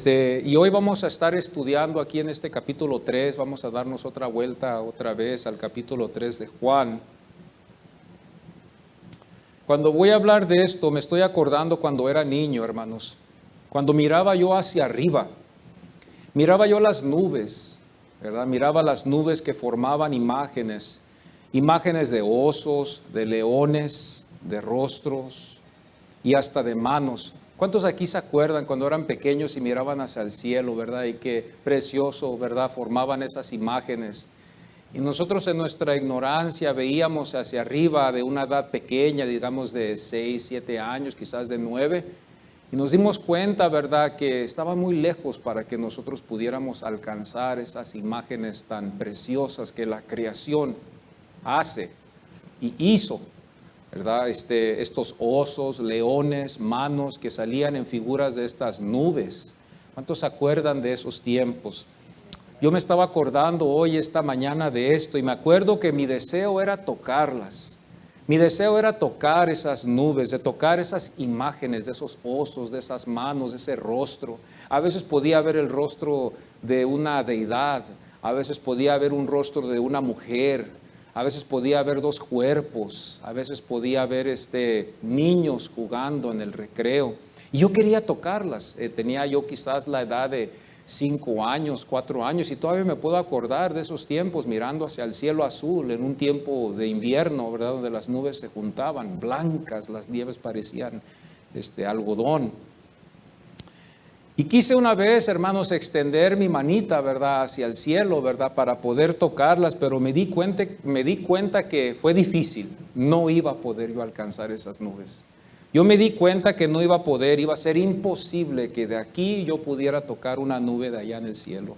Y hoy vamos a estar estudiando aquí en este capítulo 3, vamos a darnos otra vuelta otra vez al capítulo 3 de Juan. Cuando voy a hablar de esto, me estoy acordando cuando era niño, hermanos. Cuando miraba yo hacia arriba, miraba yo las nubes, ¿verdad? Miraba las nubes que formaban imágenes de osos, de leones, de rostros y hasta de manos. ¿Cuántos aquí se acuerdan cuando eran pequeños y miraban hacia el cielo, verdad? Y qué precioso, ¿verdad? Formaban esas imágenes. Y nosotros en nuestra ignorancia veíamos hacia arriba de una edad pequeña, digamos de 6, 7 años, quizás de 9, y nos dimos cuenta, ¿verdad?, que estaba muy lejos para que nosotros pudiéramos alcanzar esas imágenes tan preciosas que la creación hace y hizo, ¿verdad? Estos osos, leones, manos que salían en figuras de estas nubes. ¿Cuántos se acuerdan de esos tiempos? Yo me estaba acordando hoy, esta mañana, de esto, y me acuerdo que mi deseo era tocarlas. Mi deseo era tocar esas nubes, de tocar esas imágenes de esos osos, de esas manos, de ese rostro. A veces podía ver el rostro de una deidad, a veces podía ver un rostro de una mujer, a veces podía haber dos cuerpos, a veces podía haber niños jugando en el recreo. Y yo quería tocarlas. Tenía yo quizás la edad de 5 años, 4 años, y todavía me puedo acordar de esos tiempos mirando hacia el cielo azul en un tiempo de invierno, ¿verdad? Donde las nubes se juntaban, blancas, las nieves parecían algodón. Y quise una vez, hermanos, extender mi manita, ¿verdad?, hacia el cielo, ¿verdad?, para poder tocarlas, pero me di cuenta que fue difícil. No iba a poder yo alcanzar esas nubes. Yo me di cuenta que no iba a poder, iba a ser imposible que de aquí yo pudiera tocar una nube de allá en el cielo.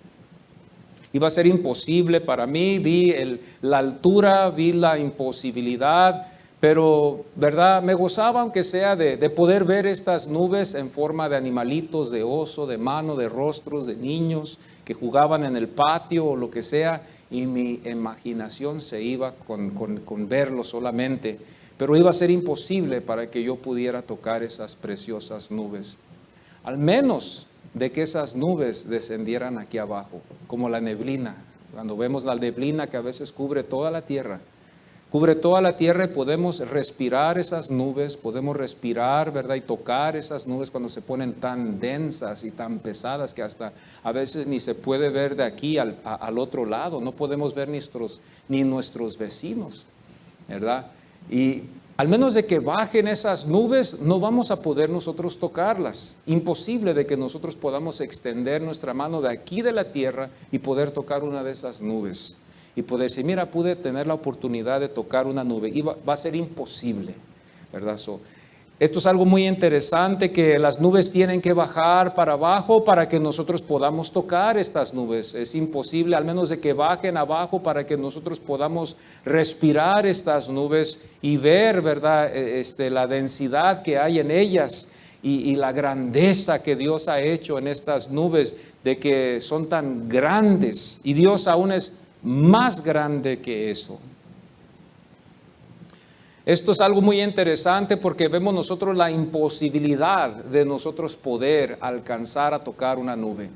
Iba a ser imposible para mí, vi la altura, vi la imposibilidad, pero, ¿verdad?, me gozaba aunque sea de poder ver estas nubes en forma de animalitos, de oso, de mano, de rostros, de niños que jugaban en el patio o lo que sea, y mi imaginación se iba con verlo solamente. Pero iba a ser imposible para que yo pudiera tocar esas preciosas nubes. Al menos de que esas nubes descendieran aquí abajo, como la neblina. Cuando vemos la neblina que a veces cubre toda la tierra y podemos respirar esas nubes, podemos respirar, ¿verdad? Y tocar esas nubes cuando se ponen tan densas y tan pesadas que hasta a veces ni se puede ver de aquí al otro lado. No podemos ver ni nuestros vecinos, ¿verdad? Y al menos de que bajen esas nubes, no vamos a poder nosotros tocarlas. Imposible de que nosotros podamos extender nuestra mano de aquí de la tierra y poder tocar una de esas nubes. Y poder decir, mira, pude tener la oportunidad de tocar una nube. Y va a ser imposible, ¿verdad? Esto es algo muy interesante, que las nubes tienen que bajar para abajo para que nosotros podamos tocar estas nubes. Es imposible, al menos de que bajen abajo, para que nosotros podamos respirar estas nubes y ver, ¿verdad?, la densidad que hay en ellas y la grandeza que Dios ha hecho en estas nubes, de que son tan grandes, y Dios aún es más grande que eso. Esto es algo muy interesante porque vemos nosotros la imposibilidad de nosotros poder alcanzar a tocar una nube.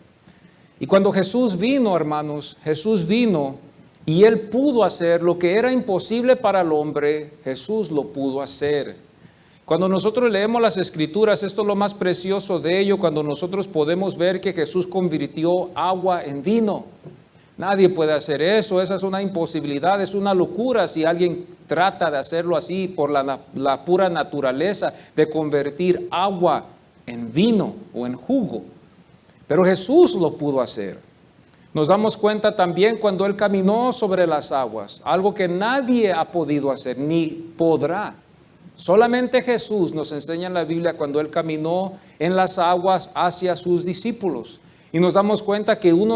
Y cuando Jesús vino, hermanos, Jesús vino y Él pudo hacer lo que era imposible para el hombre. Jesús lo pudo hacer. Cuando nosotros leemos las Escrituras, esto es lo más precioso de ello, cuando nosotros podemos ver que Jesús convirtió agua en vino. Nadie puede hacer eso, esa es una imposibilidad, es una locura si alguien trata de hacerlo así por la pura naturaleza de convertir agua en vino o en jugo. Pero Jesús lo pudo hacer. Nos damos cuenta también cuando Él caminó sobre las aguas, algo que nadie ha podido hacer ni podrá. Solamente Jesús nos enseña en la Biblia cuando Él caminó en las aguas hacia sus discípulos. Y nos damos cuenta que un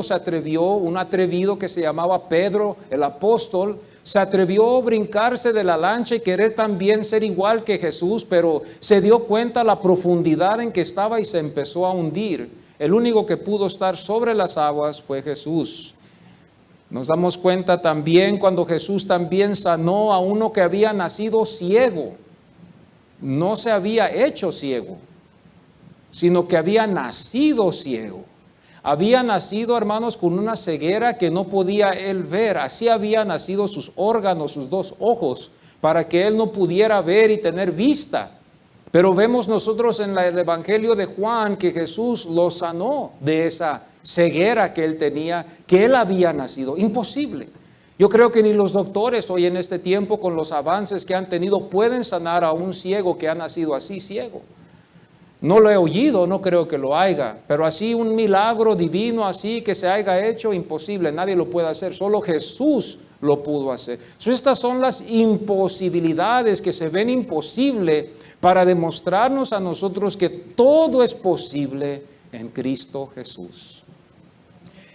atrevido que se llamaba Pedro, el apóstol, se atrevió a brincarse de la lancha y querer también ser igual que Jesús, pero se dio cuenta la profundidad en que estaba y se empezó a hundir. El único que pudo estar sobre las aguas fue Jesús. Nos damos cuenta también cuando Jesús también sanó a uno que había nacido ciego. No se había hecho ciego, sino que había nacido ciego. Había nacido, hermanos, con una ceguera que no podía él ver. Así habían nacido sus órganos, sus dos ojos, para que él no pudiera ver y tener vista. Pero vemos nosotros en el Evangelio de Juan que Jesús lo sanó de esa ceguera que él tenía, que él había nacido. Imposible. Yo creo que ni los doctores hoy en este tiempo, con los avances que han tenido, pueden sanar a un ciego que ha nacido así ciego. No lo he oído, no creo que lo haya, pero así un milagro divino así que se haya hecho, imposible, nadie lo puede hacer, solo Jesús lo pudo hacer. Estas son las imposibilidades que se ven imposible para demostrarnos a nosotros que todo es posible en Cristo Jesús.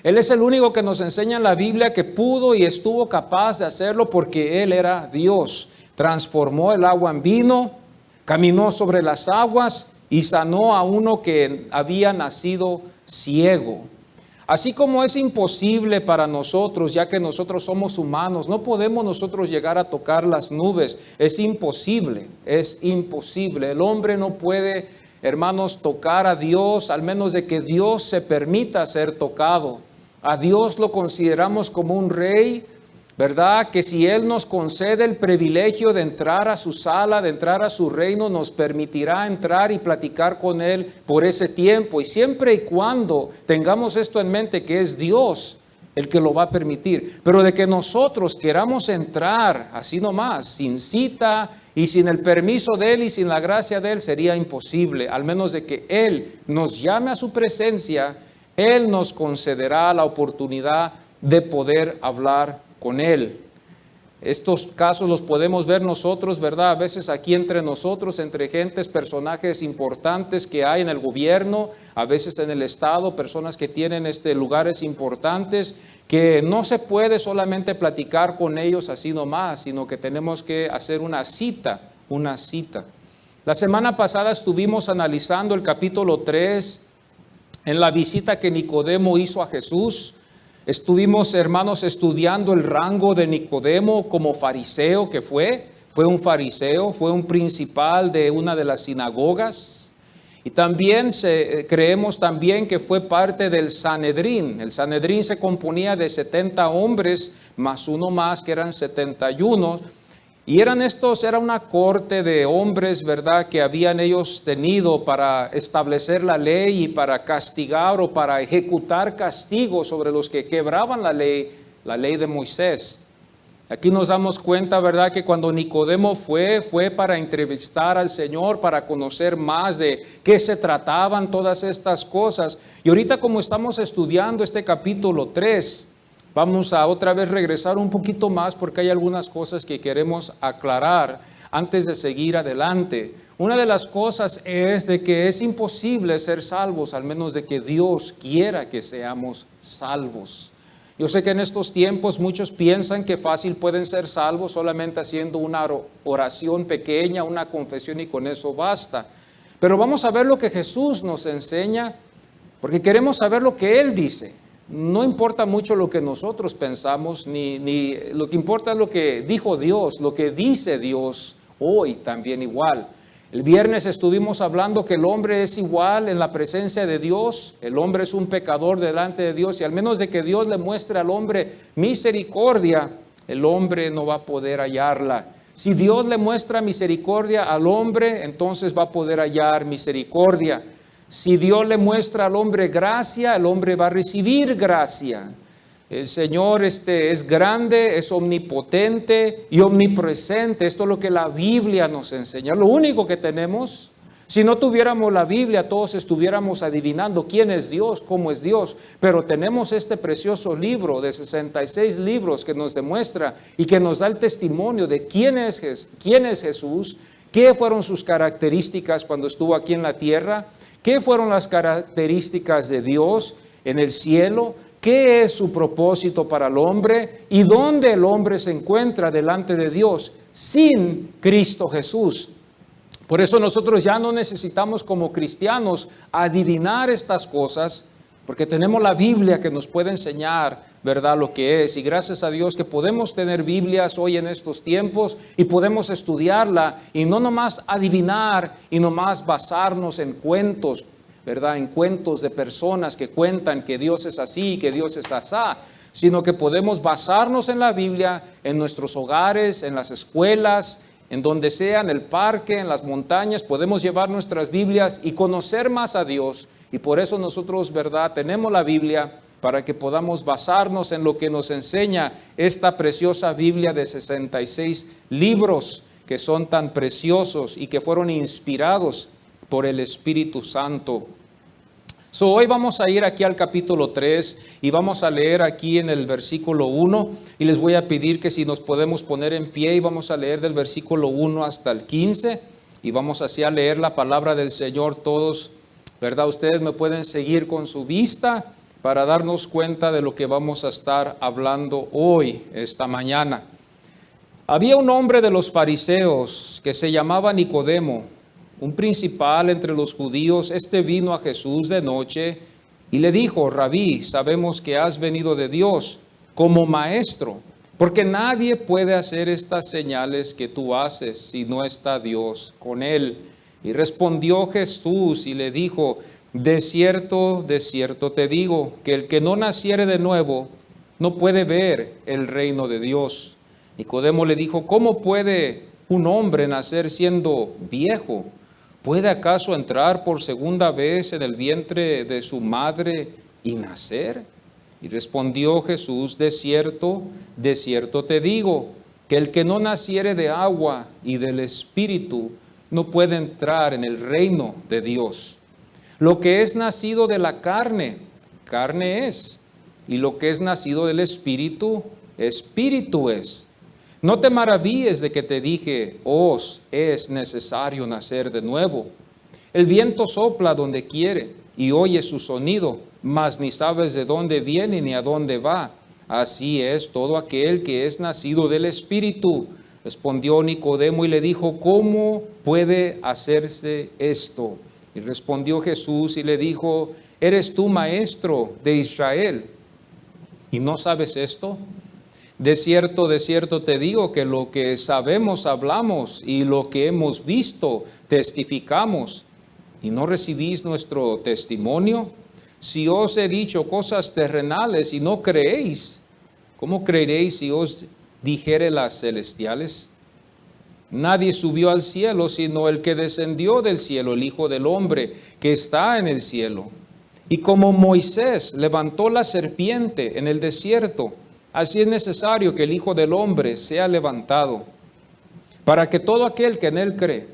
Él es el único que nos enseña en la Biblia que pudo y estuvo capaz de hacerlo porque Él era Dios. Transformó el agua en vino, caminó sobre las aguas y sanó a uno que había nacido ciego. Así como es imposible para nosotros, ya que nosotros somos humanos, no podemos nosotros llegar a tocar las nubes. Es imposible, es imposible. El hombre no puede, hermanos, tocar a Dios, al menos de que Dios se permita ser tocado. A Dios lo consideramos como un rey, ¿verdad? Que si Él nos concede el privilegio de entrar a su sala, de entrar a su reino, nos permitirá entrar y platicar con Él por ese tiempo. Y siempre y cuando tengamos esto en mente, que es Dios el que lo va a permitir. Pero de que nosotros queramos entrar así nomás, sin cita y sin el permiso de Él y sin la gracia de Él, sería imposible. Al menos de que Él nos llame a su presencia, Él nos concederá la oportunidad de poder hablar con Él. Estos casos los podemos ver nosotros, ¿verdad? A veces aquí entre nosotros, entre gentes, personajes importantes que hay en el gobierno, a veces en el Estado, personas que tienen lugares importantes, que no se puede solamente platicar con ellos así nomás, sino que tenemos que hacer una cita. La semana pasada estuvimos analizando el capítulo 3 en la visita que Nicodemo hizo a Jesús. Estuvimos, hermanos, estudiando el rango de Nicodemo como fariseo que fue un fariseo, fue un principal de una de las sinagogas. Y también creemos también que fue parte del Sanedrín. El Sanedrín se componía de 70 hombres, más uno más, que eran 71. Y era una corte de hombres, ¿verdad?, que habían ellos tenido para establecer la ley y para castigar o para ejecutar castigos sobre los que quebraban la ley de Moisés. Aquí nos damos cuenta, ¿verdad?, que cuando Nicodemo fue para entrevistar al Señor, para conocer más de qué se trataban todas estas cosas. Y ahorita, como estamos estudiando este capítulo 3, vamos a otra vez regresar un poquito más porque hay algunas cosas que queremos aclarar antes de seguir adelante. Una de las cosas es de que es imposible ser salvos, al menos de que Dios quiera que seamos salvos. Yo sé que en estos tiempos muchos piensan que fácil pueden ser salvos solamente haciendo una oración pequeña, una confesión y con eso basta. Pero vamos a ver lo que Jesús nos enseña, porque queremos saber lo que Él dice. No importa mucho lo que nosotros pensamos, ni lo que importa es lo que dijo Dios, lo que dice Dios hoy también igual. El viernes estuvimos hablando que el hombre es igual en la presencia de Dios, el hombre es un pecador delante de Dios y al menos de que Dios le muestre al hombre misericordia, el hombre no va a poder hallarla. Si Dios le muestra misericordia al hombre, entonces va a poder hallar misericordia. Si Dios le muestra al hombre gracia, el hombre va a recibir gracia. El Señor es grande, es omnipotente y omnipresente. Esto es lo que la Biblia nos enseña. Lo único que tenemos, si no tuviéramos la Biblia, todos estuviéramos adivinando quién es Dios, cómo es Dios. Pero tenemos este precioso libro de 66 libros que nos demuestra y que nos da el testimonio de quién es Jesús, qué fueron sus características cuando estuvo aquí en la tierra, qué fueron las características de Dios en el cielo, qué es su propósito para el hombre y dónde el hombre se encuentra delante de Dios sin Cristo Jesús. Por eso nosotros ya no necesitamos como cristianos adivinar estas cosas, porque tenemos la Biblia que nos puede enseñar, ¿verdad?, lo que es. Y gracias a Dios que podemos tener Biblias hoy en estos tiempos y podemos estudiarla y no nomás adivinar y nomás basarnos en cuentos, ¿verdad?, en cuentos de personas que cuentan que Dios es así, que Dios es asá, sino que podemos basarnos en la Biblia, en nuestros hogares, en las escuelas, en donde sea, en el parque, en las montañas. Podemos llevar nuestras Biblias y conocer más a Dios. Y por eso nosotros, ¿verdad?, tenemos la Biblia para que podamos basarnos en lo que nos enseña esta preciosa Biblia de 66 libros que son tan preciosos y que fueron inspirados por el Espíritu Santo. Hoy vamos a ir aquí al capítulo 3 y vamos a leer aquí en el versículo 1 y les voy a pedir que si nos podemos poner en pie y vamos a leer del versículo 1 hasta el 15 y vamos así a leer la palabra del Señor todos, ¿verdad? Ustedes me pueden seguir con su vista para darnos cuenta de lo que vamos a estar hablando hoy, esta mañana. Había un hombre de los fariseos que se llamaba Nicodemo, un principal entre los judíos. Este vino a Jesús de noche y le dijo: Rabí, sabemos que has venido de Dios como maestro, porque nadie puede hacer estas señales que tú haces si no está Dios con él. Y respondió Jesús y le dijo: de cierto te digo, que el que no naciere de nuevo no puede ver el reino de Dios. Nicodemo le dijo: ¿cómo puede un hombre nacer siendo viejo? ¿Puede acaso entrar por segunda vez en el vientre de su madre y nacer? Y respondió Jesús: de cierto te digo, que el que no naciere de agua y del Espíritu no puede entrar en el reino de Dios. Lo que es nacido de la carne, carne es, y lo que es nacido del Espíritu, Espíritu es. No te maravilles de que te dije: os es necesario nacer de nuevo. El viento sopla donde quiere y oyes su sonido, mas ni sabes de dónde viene ni a dónde va. Así es todo aquel que es nacido del Espíritu. Respondió Nicodemo y le dijo: ¿cómo puede hacerse esto? Y respondió Jesús y le dijo: ¿eres tú maestro de Israel y no sabes esto? De cierto te digo que lo que sabemos hablamos y lo que hemos visto testificamos, y no recibís nuestro testimonio. Si os he dicho cosas terrenales y no creéis, ¿cómo creeréis si os dijere las celestiales? Nadie subió al cielo sino el que descendió del cielo, el Hijo del Hombre que está en el cielo. Y como Moisés levantó la serpiente en el desierto, así es necesario que el Hijo del Hombre sea levantado, para que todo aquel que en él cree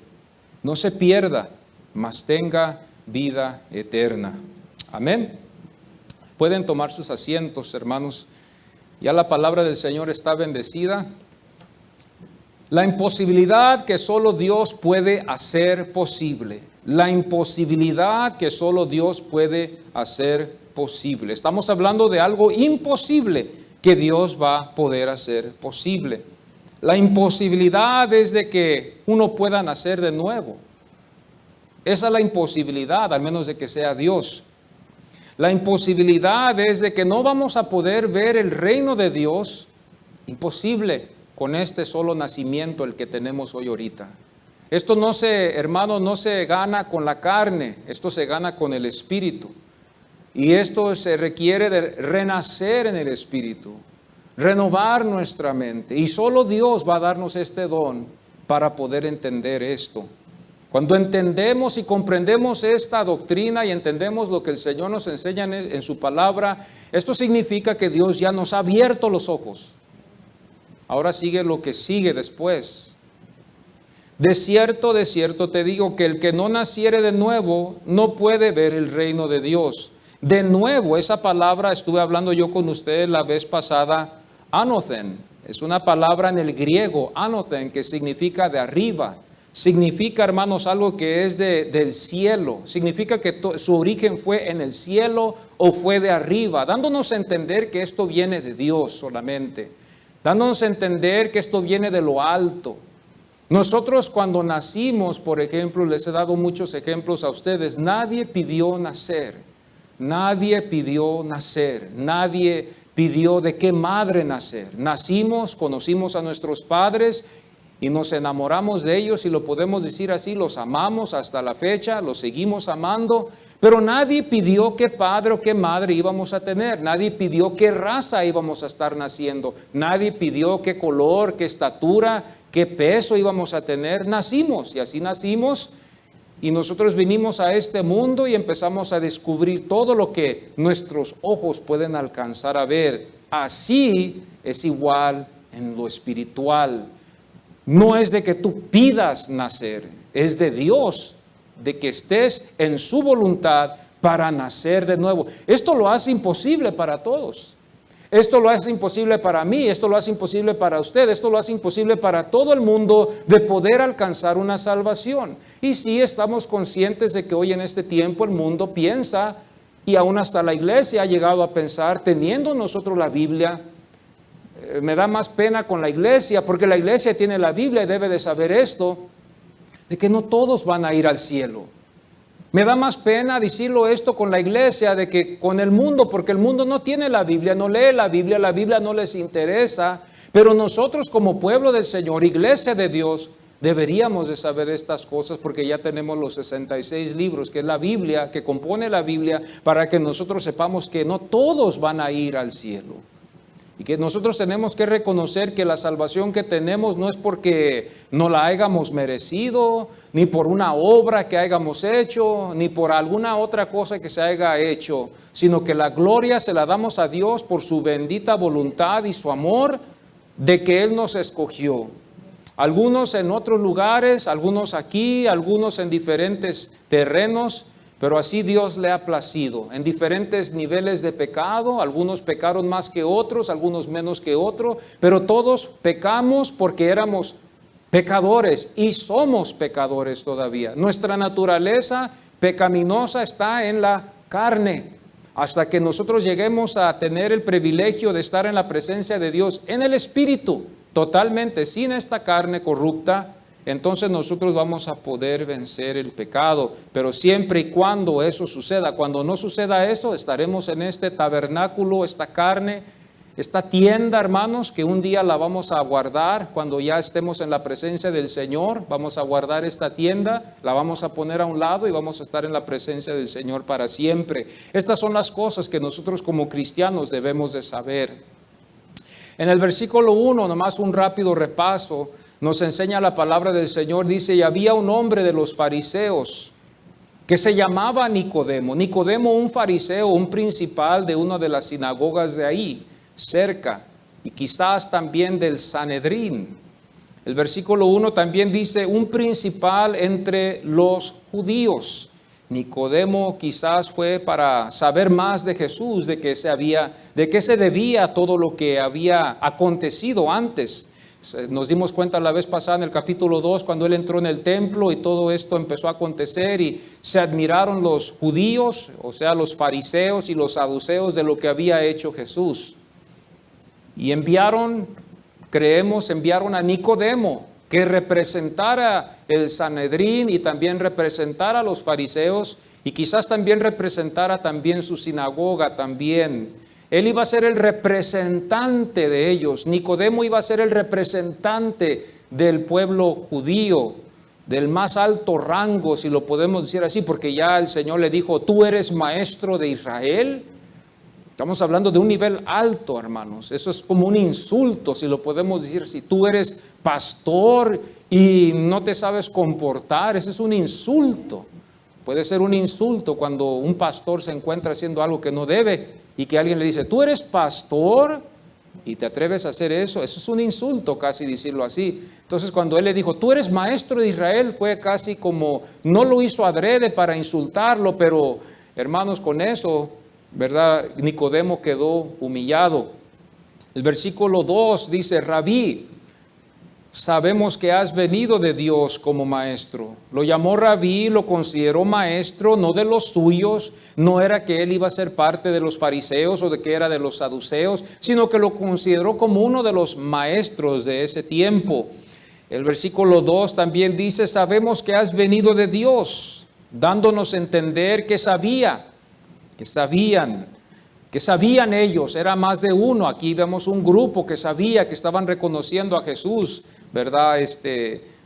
no se pierda, mas tenga vida eterna. Amén. Pueden tomar sus asientos, hermanos. Ya la palabra del Señor está bendecida. La imposibilidad que solo Dios puede hacer posible. La imposibilidad que solo Dios puede hacer posible. Estamos hablando de algo imposible que Dios va a poder hacer posible. La imposibilidad es de que uno pueda nacer de nuevo. Esa es la imposibilidad, al menos de que sea Dios. La imposibilidad es de que no vamos a poder ver el reino de Dios. Imposible con este solo nacimiento el que tenemos hoy ahorita. Esto no se gana con la carne, esto se gana con el Espíritu. Y esto se requiere de renacer en el Espíritu, renovar nuestra mente. Y solo Dios va a darnos este don para poder entender esto. Cuando entendemos y comprendemos esta doctrina y entendemos lo que el Señor nos enseña en su palabra, esto significa que Dios ya nos ha abierto los ojos. Ahora sigue lo que sigue después. De cierto te digo que el que no naciere de nuevo no puede ver el reino de Dios. De nuevo, esa palabra estuve hablando yo con ustedes la vez pasada, anothen. Es una palabra en el griego, anothen, que significa de arriba. Significa, hermanos, algo que es del cielo. Significa que su origen fue en el cielo o fue de arriba, dándonos a entender que esto viene de Dios solamente. Dándonos a entender que esto viene de lo alto. Nosotros cuando nacimos, por ejemplo, les he dado muchos ejemplos a ustedes, nadie pidió nacer. Nadie pidió nacer. Nadie pidió de qué madre nacer. Nacimos, conocimos a nuestros padres y nos enamoramos de ellos, y lo podemos decir así, los amamos hasta la fecha, los seguimos amando, Pero nadie pidió qué padre o qué madre íbamos a tener. Nadie pidió qué raza íbamos a estar naciendo. Nadie pidió qué color, qué estatura, qué peso íbamos a tener. Nacimos y así nacimos. Y nosotros vinimos a este mundo y empezamos a descubrir todo lo que nuestros ojos pueden alcanzar a ver. Así es igual en lo espiritual. No es de que tú pidas nacer, es de Dios, de que estés en su voluntad para nacer de nuevo. Esto lo hace imposible para todos. Esto lo hace imposible para mí, esto lo hace imposible para usted, esto lo hace imposible para todo el mundo de poder alcanzar una salvación. Y sí estamos conscientes de que hoy en este tiempo el mundo piensa, y aún hasta la iglesia ha llegado a pensar, teniendo nosotros la Biblia, me da más pena con la iglesia, porque la iglesia tiene la Biblia y debe de saber esto, de que no todos van a ir al cielo. Me da más pena decirlo esto con la iglesia de que con el mundo, porque el mundo no tiene la Biblia, no lee la Biblia no les interesa, pero nosotros como pueblo del Señor, iglesia de Dios, deberíamos de saber estas cosas porque ya tenemos los 66 libros, que es la Biblia, que compone la Biblia, para que nosotros sepamos que no todos van a ir al cielo. Y que nosotros tenemos que reconocer que la salvación que tenemos no es porque no la hayamos merecido, ni por una obra que hayamos hecho, ni por alguna otra cosa que se haya hecho, sino que la gloria se la damos a Dios por su bendita voluntad y su amor de que Él nos escogió. Algunos en otros lugares, algunos aquí, algunos en diferentes terrenos, pero así Dios le ha placido, en diferentes niveles de pecado. Algunos pecaron más que otros, algunos menos que otros, pero todos pecamos porque éramos pecadores y somos pecadores todavía. Nuestra naturaleza pecaminosa está en la carne. Hasta que nosotros lleguemos a tener el privilegio de estar en la presencia de Dios en el Espíritu, totalmente sin esta carne corrupta, entonces nosotros vamos a poder vencer el pecado, pero siempre y cuando eso suceda. Cuando no suceda eso, estaremos en este tabernáculo, esta carne, esta tienda, hermanos, que un día la vamos a guardar cuando ya estemos en la presencia del Señor. Vamos a guardar esta tienda, la vamos a poner a un lado y vamos a estar en la presencia del Señor para siempre. Estas son las cosas que nosotros como cristianos debemos de saber. En el versículo 1, nomás un rápido repaso, nos enseña la palabra del Señor, dice, y había un hombre de los fariseos que se llamaba Nicodemo. Nicodemo, un fariseo, un principal de una de las sinagogas de ahí, cerca, y quizás también del Sanedrín. El versículo 1 también dice, un principal entre los judíos. Nicodemo quizás fue para saber más de Jesús, de qué se debía todo lo que había acontecido antes. Nos dimos cuenta la vez pasada en el capítulo 2 cuando él entró en el templo y todo esto empezó a acontecer y se admiraron los judíos, o sea los fariseos y los saduceos de lo que había hecho Jesús. Y enviaron a Nicodemo que representara el Sanedrín y también representara a los fariseos y quizás también representara también su sinagoga también. Él iba a ser el representante de ellos. Nicodemo iba a ser el representante del pueblo judío, del más alto rango, si lo podemos decir así, porque ya el Señor le dijo, tú eres maestro de Israel. Estamos hablando de un nivel alto, hermanos. Eso es como un insulto, si lo podemos decir. Si tú eres pastor y no te sabes comportar, ese es un insulto. Puede ser un insulto cuando un pastor se encuentra haciendo algo que no debe y que alguien le dice, tú eres pastor y te atreves a hacer eso. Eso es un insulto, casi decirlo así. Entonces cuando él le dijo, tú eres maestro de Israel, fue casi como, no lo hizo adrede para insultarlo, pero hermanos, con eso, ¿verdad? Nicodemo quedó humillado. El versículo 2 dice, Rabí, sabemos que has venido de Dios como maestro. Lo llamó Rabí, lo consideró maestro, no de los suyos. No era que él iba a ser parte de los fariseos o de que era de los saduceos, sino que lo consideró como uno de los maestros de ese tiempo. El versículo 2 también dice, sabemos que has venido de Dios, dándonos a entender que sabían ellos, era más de uno. Aquí vemos un grupo que sabía, que estaban reconociendo a Jesús, ¿verdad?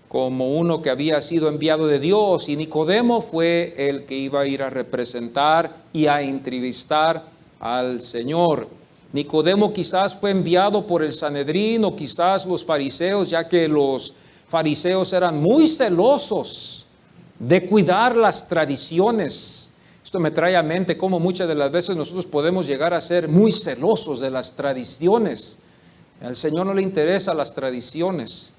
como uno que había sido enviado de Dios, y Nicodemo fue el que iba a ir a representar y a entrevistar al Señor. Nicodemo quizás fue enviado por el Sanedrín o quizás los fariseos, ya que los fariseos eran muy celosos de cuidar las tradiciones. Esto me trae a mente cómo muchas de las veces nosotros podemos llegar a ser muy celosos de las tradiciones. Al Señor no le interesan las tradiciones.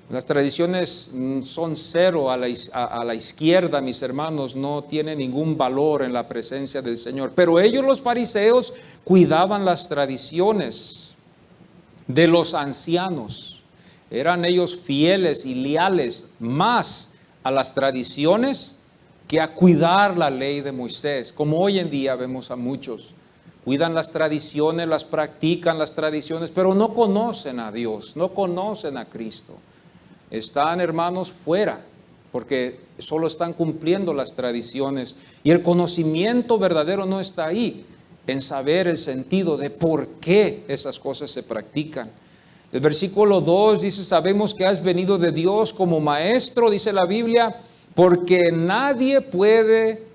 Las tradiciones son cero a la izquierda, mis hermanos, no tienen ningún valor en la presencia del Señor. Pero ellos, los fariseos, cuidaban las tradiciones de los ancianos. Eran ellos fieles y leales más a las tradiciones que a cuidar la ley de Moisés, como hoy en día vemos a muchos. Cuidan las tradiciones, las practican las tradiciones, pero no conocen a Dios, no conocen a Cristo. Están, hermanos, fuera, porque solo están cumpliendo las tradiciones. Y el conocimiento verdadero no está ahí, en saber el sentido de por qué esas cosas se practican. El versículo 2 dice, sabemos que has venido de Dios como maestro, dice la Biblia, porque nadie puede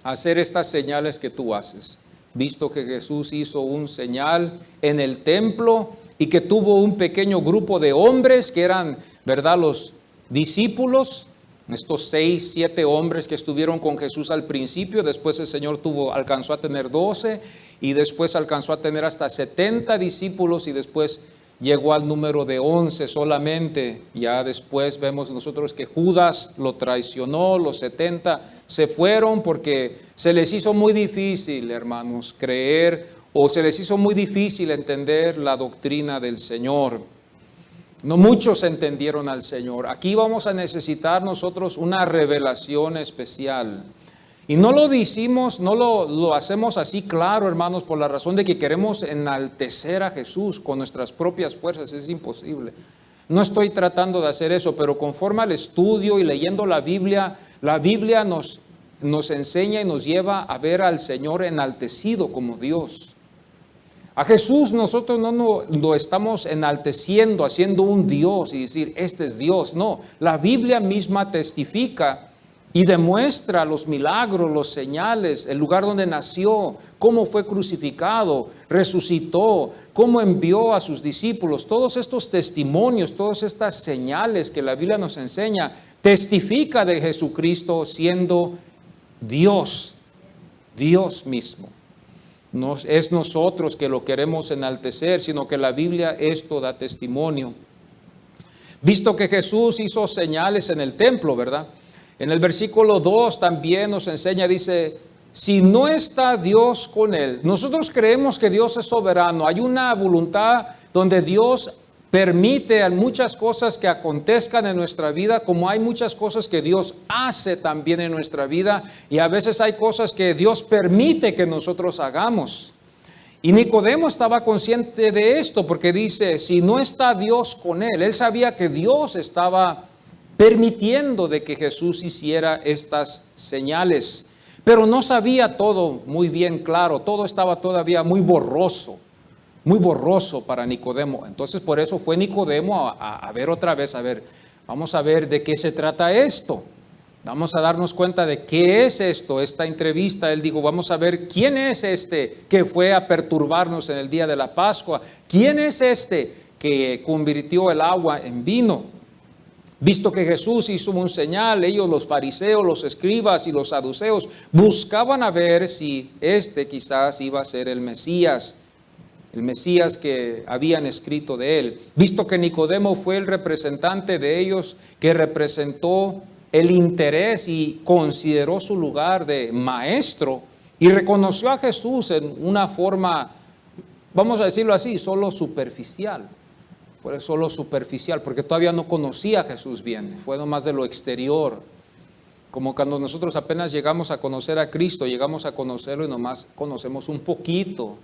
hacer estas señales que tú haces. Visto que Jesús hizo un señal en el templo y que tuvo un pequeño grupo de hombres que eran, ¿verdad?, los discípulos, estos 6, 7 hombres que estuvieron con Jesús al principio. Después el Señor alcanzó a tener 12 y después alcanzó a tener hasta 70 discípulos y después llegó al número de 11 solamente. Ya después vemos nosotros que Judas lo traicionó, los 70 se fueron porque se les hizo muy difícil, hermanos, creer, o se les hizo muy difícil entender la doctrina del Señor. No muchos entendieron al Señor. Aquí vamos a necesitar nosotros una revelación especial. Y no lo decimos, no lo hacemos así claro, hermanos, por la razón de que queremos enaltecer a Jesús con nuestras propias fuerzas. Es imposible. No estoy tratando de hacer eso, pero conforme al estudio y leyendo la Biblia nos enseña y nos lleva a ver al Señor enaltecido como Dios. A Jesús nosotros no lo estamos enalteciendo, haciendo un Dios y decir, este es Dios. No, la Biblia misma testifica y demuestra los milagros, los señales, el lugar donde nació, cómo fue crucificado, resucitó, cómo envió a sus discípulos. Todos estos testimonios, todas estas señales que la Biblia nos enseña, testifica de Jesucristo siendo Dios, Dios mismo. No es nosotros que lo queremos enaltecer, sino que la Biblia esto da testimonio. Visto que Jesús hizo señales en el templo, ¿verdad? En el versículo 2 también nos enseña, dice, si no está Dios con él. Nosotros creemos que Dios es soberano. Hay una voluntad donde Dios permite muchas cosas que acontezcan en nuestra vida, como hay muchas cosas que Dios hace también en nuestra vida, y a veces hay cosas que Dios permite que nosotros hagamos. Y Nicodemo estaba consciente de esto, porque dice, si no está Dios con él sabía que Dios estaba permitiendo de que Jesús hiciera estas señales, pero no sabía todo muy bien claro, todo estaba todavía muy borroso para Nicodemo. Entonces por eso fue Nicodemo a ver otra vez, vamos a ver de qué se trata esto. Vamos a darnos cuenta de qué es esto, esta entrevista. Él dijo, vamos a ver quién es este que fue a perturbarnos en el día de la Pascua. ¿Quién es este que convirtió el agua en vino? Visto que Jesús hizo un señal, ellos, los fariseos, los escribas y los saduceos, buscaban a ver si este quizás iba a ser el Mesías que habían escrito de él. Visto que Nicodemo fue el representante de ellos, que representó el interés y consideró su lugar de maestro y reconoció a Jesús en una forma, vamos a decirlo así, solo superficial. Fue solo superficial, porque todavía no conocía a Jesús bien, fue nomás de lo exterior. Como cuando nosotros apenas llegamos a conocer a Cristo, llegamos a conocerlo y nomás conocemos un poquito.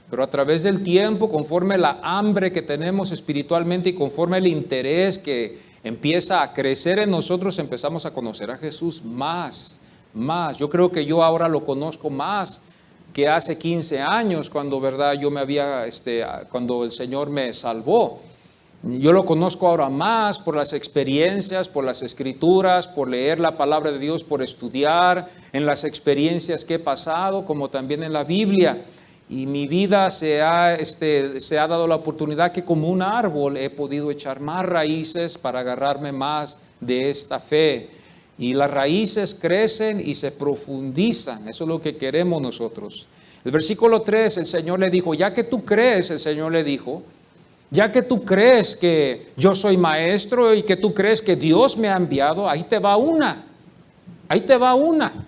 Pero a través del tiempo, conforme la hambre que tenemos espiritualmente y conforme el interés que empieza a crecer en nosotros, empezamos a conocer a Jesús más. Yo creo que yo ahora lo conozco más que hace 15 años, cuando, ¿verdad?, cuando el Señor me salvó. Yo lo conozco ahora más por las experiencias, por las escrituras, por leer la palabra de Dios, por estudiar en las experiencias que he pasado, como también en la Biblia. Y mi vida se ha dado la oportunidad que como un árbol he podido echar más raíces para agarrarme más de esta fe. Y las raíces crecen y se profundizan. Eso es lo que queremos nosotros. El versículo 3, el Señor le dijo, ya que tú crees, el Señor le dijo, ya que tú crees que yo soy maestro y que tú crees que Dios me ha enviado, ahí te va una. Ahí te va una.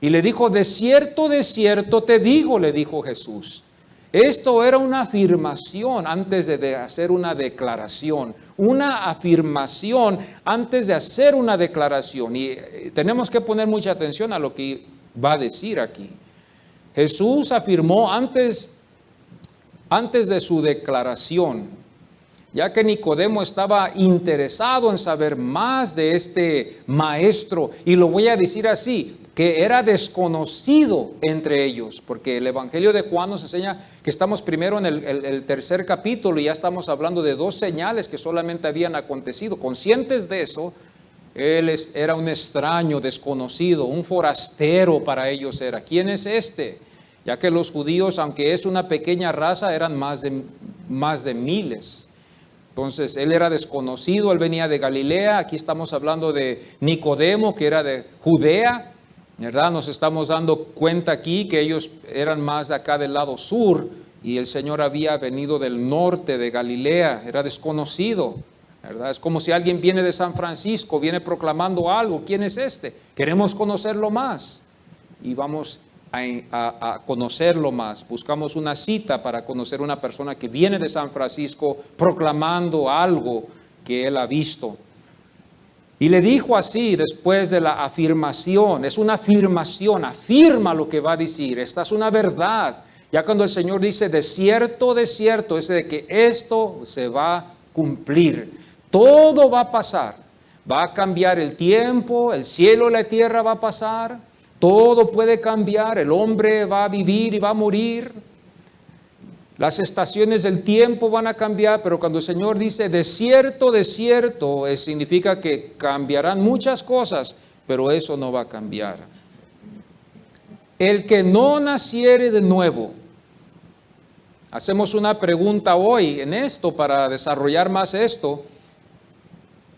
Y le dijo, de cierto te digo, le dijo Jesús. Esto era una afirmación antes de hacer una declaración. Una afirmación antes de hacer una declaración. Y tenemos que poner mucha atención a lo que va a decir aquí. Jesús afirmó antes de su declaración, ya que Nicodemo estaba interesado en saber más de este maestro, y lo voy a decir así, que era desconocido entre ellos, porque el Evangelio de Juan nos enseña que estamos primero en el tercer capítulo y ya estamos hablando de 2 señales que solamente habían acontecido. Conscientes de eso, él era un extraño, desconocido, un forastero para ellos era. ¿Quién es este? Ya que los judíos, aunque es una pequeña raza, eran más de miles. Entonces, él era desconocido, él venía de Galilea. Aquí estamos hablando de Nicodemo, que era de Judea, ¿verdad? Nos estamos dando cuenta aquí que ellos eran más de acá del lado sur y el Señor había venido del norte de Galilea, era desconocido, ¿verdad? Es como si alguien viene de San Francisco, viene proclamando algo. ¿Quién es este? Queremos conocerlo más y vamos a conocerlo más. Buscamos una cita para conocer una persona que viene de San Francisco proclamando algo que él ha visto. Y le dijo así después de la afirmación, es una afirmación, afirma lo que va a decir, esta es una verdad. Ya cuando el Señor dice de cierto, es de que esto se va a cumplir, todo va a pasar, va a cambiar el tiempo, el cielo y la tierra va a pasar, todo puede cambiar, el hombre va a vivir y va a morir. Las estaciones del tiempo van a cambiar, pero cuando el Señor dice de cierto, significa que cambiarán muchas cosas, pero eso no va a cambiar. El que no naciere de nuevo. Hacemos una pregunta hoy en esto para desarrollar más esto.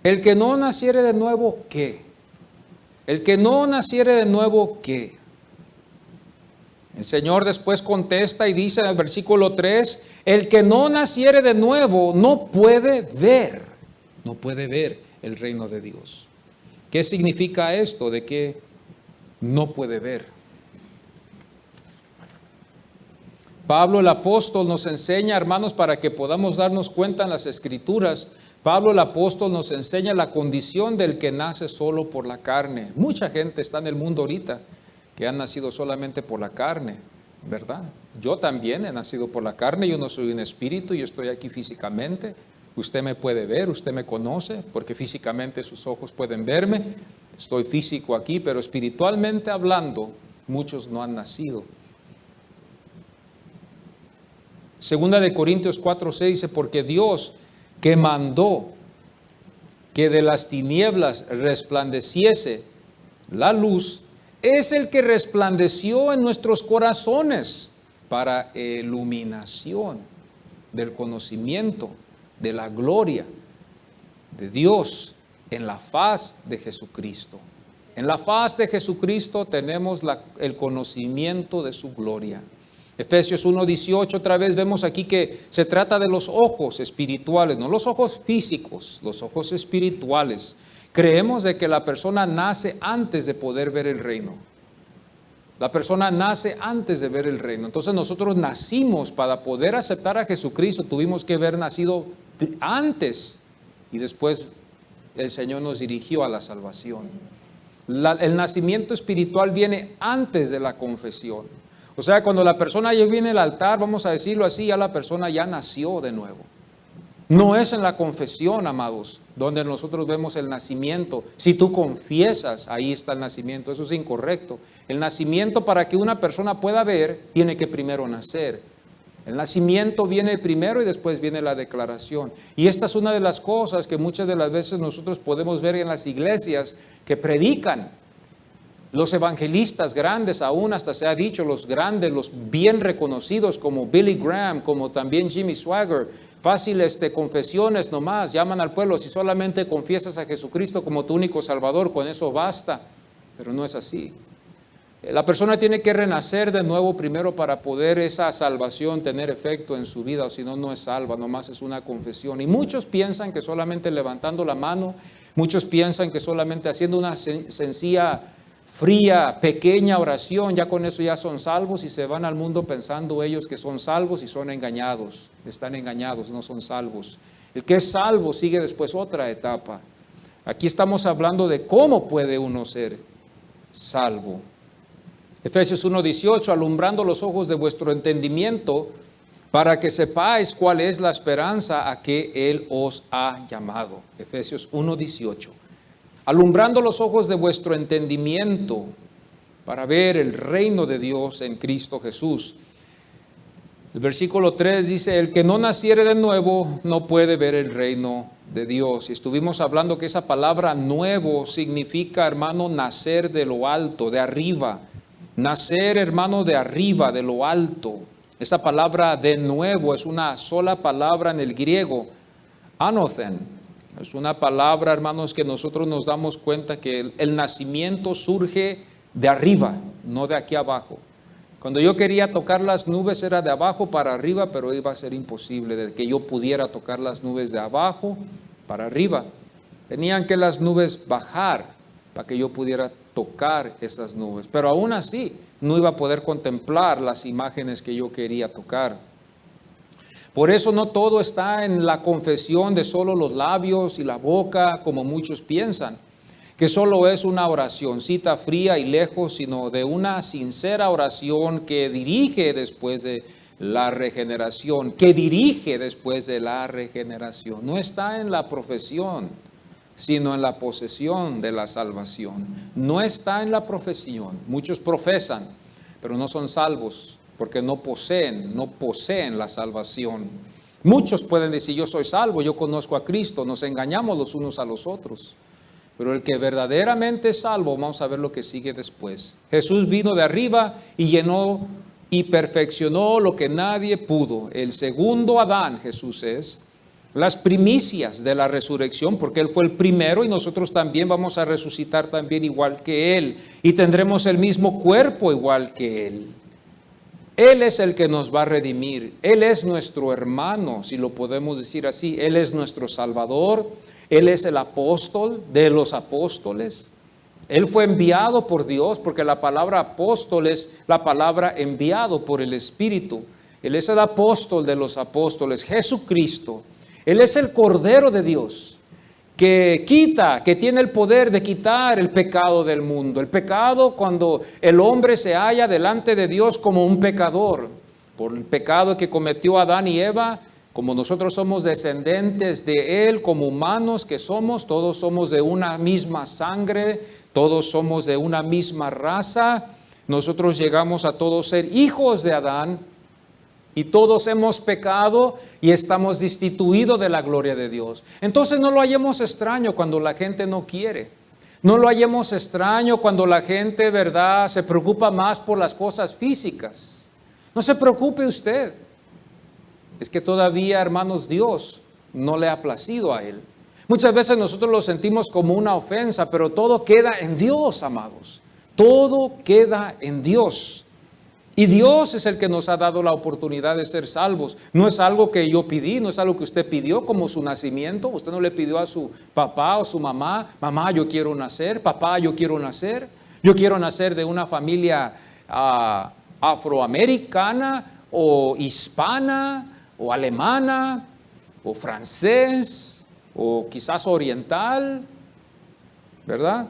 El que no naciere de nuevo, ¿qué? El que no naciere de nuevo, ¿qué? El Señor después contesta y dice en el versículo 3, el que no naciere de nuevo no puede ver el reino de Dios. ¿Qué significa esto de que no puede ver? Pablo el apóstol nos enseña, hermanos, para que podamos darnos cuenta en las Escrituras, Pablo el apóstol nos enseña la condición del que nace solo por la carne. Mucha gente está en el mundo ahorita que han nacido solamente por la carne, ¿verdad? Yo también he nacido por la carne, yo no soy un espíritu, yo estoy aquí físicamente. Usted me puede ver, usted me conoce, porque físicamente sus ojos pueden verme. Estoy físico aquí, pero espiritualmente hablando, muchos no han nacido. Segunda de Corintios 4:6 dice, porque Dios que mandó que de las tinieblas resplandeciese la luz, es el que resplandeció en nuestros corazones para iluminación del conocimiento de la gloria de Dios en la faz de Jesucristo. En la faz de Jesucristo tenemos el conocimiento de su gloria. Efesios 1:18, otra vez vemos aquí que se trata de los ojos espirituales, no los ojos físicos, los ojos espirituales. Creemos de que la persona nace antes de poder ver el reino. La persona nace antes de ver el reino. Entonces nosotros nacimos para poder aceptar a Jesucristo. Tuvimos que haber nacido antes y después el Señor nos dirigió a la salvación. El nacimiento espiritual viene antes de la confesión. O sea, cuando la persona ya viene al altar, vamos a decirlo así, ya la persona ya nació de nuevo. No es en la confesión, amados, donde nosotros vemos el nacimiento. Si tú confiesas, ahí está el nacimiento. Eso es incorrecto. El nacimiento, para que una persona pueda ver, tiene que primero nacer. El nacimiento viene primero y después viene la declaración. Y esta es una de las cosas que muchas de las veces nosotros podemos ver en las iglesias que predican. Los evangelistas grandes, aún hasta se ha dicho, los grandes, los bien reconocidos como Billy Graham, como también Jimmy Swaggart, fáciles confesiones nomás, llaman al pueblo, si solamente confiesas a Jesucristo como tu único Salvador, con eso basta. Pero no es así. La persona tiene que renacer de nuevo primero para poder esa salvación tener efecto en su vida, o si no, no es salva, nomás es una confesión. Y muchos piensan que solamente levantando la mano, muchos piensan que solamente haciendo una sencilla, fría, pequeña oración, ya con eso ya son salvos y se van al mundo pensando ellos que son salvos y son engañados. Están engañados, no son salvos. El que es salvo sigue después otra etapa. Aquí estamos hablando de cómo puede uno ser salvo. Efesios 1:18, alumbrando los ojos de vuestro entendimiento, para que sepáis cuál es la esperanza a que Él os ha llamado. Efesios 1:18. Alumbrando los ojos de vuestro entendimiento, para ver el reino de Dios en Cristo Jesús. El versículo 3 dice, el que no naciere de nuevo no puede ver el reino de Dios. Y estuvimos hablando que esa palabra nuevo significa, hermano, nacer de lo alto, de arriba. Nacer, hermano, de arriba, de lo alto. Esa palabra de nuevo es una sola palabra en el griego, anothen. Es una palabra, hermanos, que nosotros nos damos cuenta que el nacimiento surge de arriba, no de aquí abajo. Cuando yo quería tocar las nubes era de abajo para arriba, pero iba a ser imposible de que yo pudiera tocar las nubes de abajo para arriba. Tenían que las nubes bajar para que yo pudiera tocar esas nubes. Pero aún así no iba a poder contemplar las imágenes que yo quería tocar. Por eso no todo está en la confesión de solo los labios y la boca, como muchos piensan, que solo es una oracióncita fría y lejos, sino de una sincera oración que dirige después de la regeneración, No está en la profesión, sino en la posesión de la salvación. No está en la profesión. Muchos profesan, pero no son salvos, porque no poseen la salvación. Muchos pueden decir, yo soy salvo, yo conozco a Cristo, nos engañamos los unos a los otros. Pero el que verdaderamente es salvo, vamos a ver lo que sigue después. Jesús vino de arriba y llenó y perfeccionó lo que nadie pudo. El segundo Adán, Jesús es, las primicias de la resurrección, porque Él fue el primero y nosotros también vamos a resucitar también igual que Él. Y tendremos el mismo cuerpo igual que Él. Él es el que nos va a redimir. Él es nuestro hermano, si lo podemos decir así. Él es nuestro Salvador. Él es el apóstol de los apóstoles. Él fue enviado por Dios, porque la palabra apóstol es la palabra enviado por el Espíritu. Él es el apóstol de los apóstoles, Jesucristo. Él es el Cordero de Dios, que tiene el poder de quitar el pecado del mundo. El pecado, cuando el hombre se halla delante de Dios como un pecador, por el pecado que cometió Adán y Eva, como nosotros somos descendientes de Él, como humanos que somos, todos somos de una misma sangre, todos somos de una misma raza, nosotros llegamos a todos ser hijos de Adán, y todos hemos pecado y estamos destituidos de la gloria de Dios. Entonces no lo hallemos extraño cuando la gente no quiere. No lo hallemos extraño cuando la gente, ¿verdad?, se preocupa más por las cosas físicas. No se preocupe usted. Es que todavía, hermanos, Dios no le ha placido a Él. Muchas veces nosotros lo sentimos como una ofensa, pero todo queda en Dios, amados. Todo queda en Dios. Y Dios es el que nos ha dado la oportunidad de ser salvos. No es algo que yo pedí, no es algo que usted pidió como su nacimiento. Usted no le pidió a su papá o su mamá, mamá, yo quiero nacer, papá, yo quiero nacer. Yo quiero nacer de una familia afroamericana o hispana o alemana o francés o quizás oriental, ¿verdad?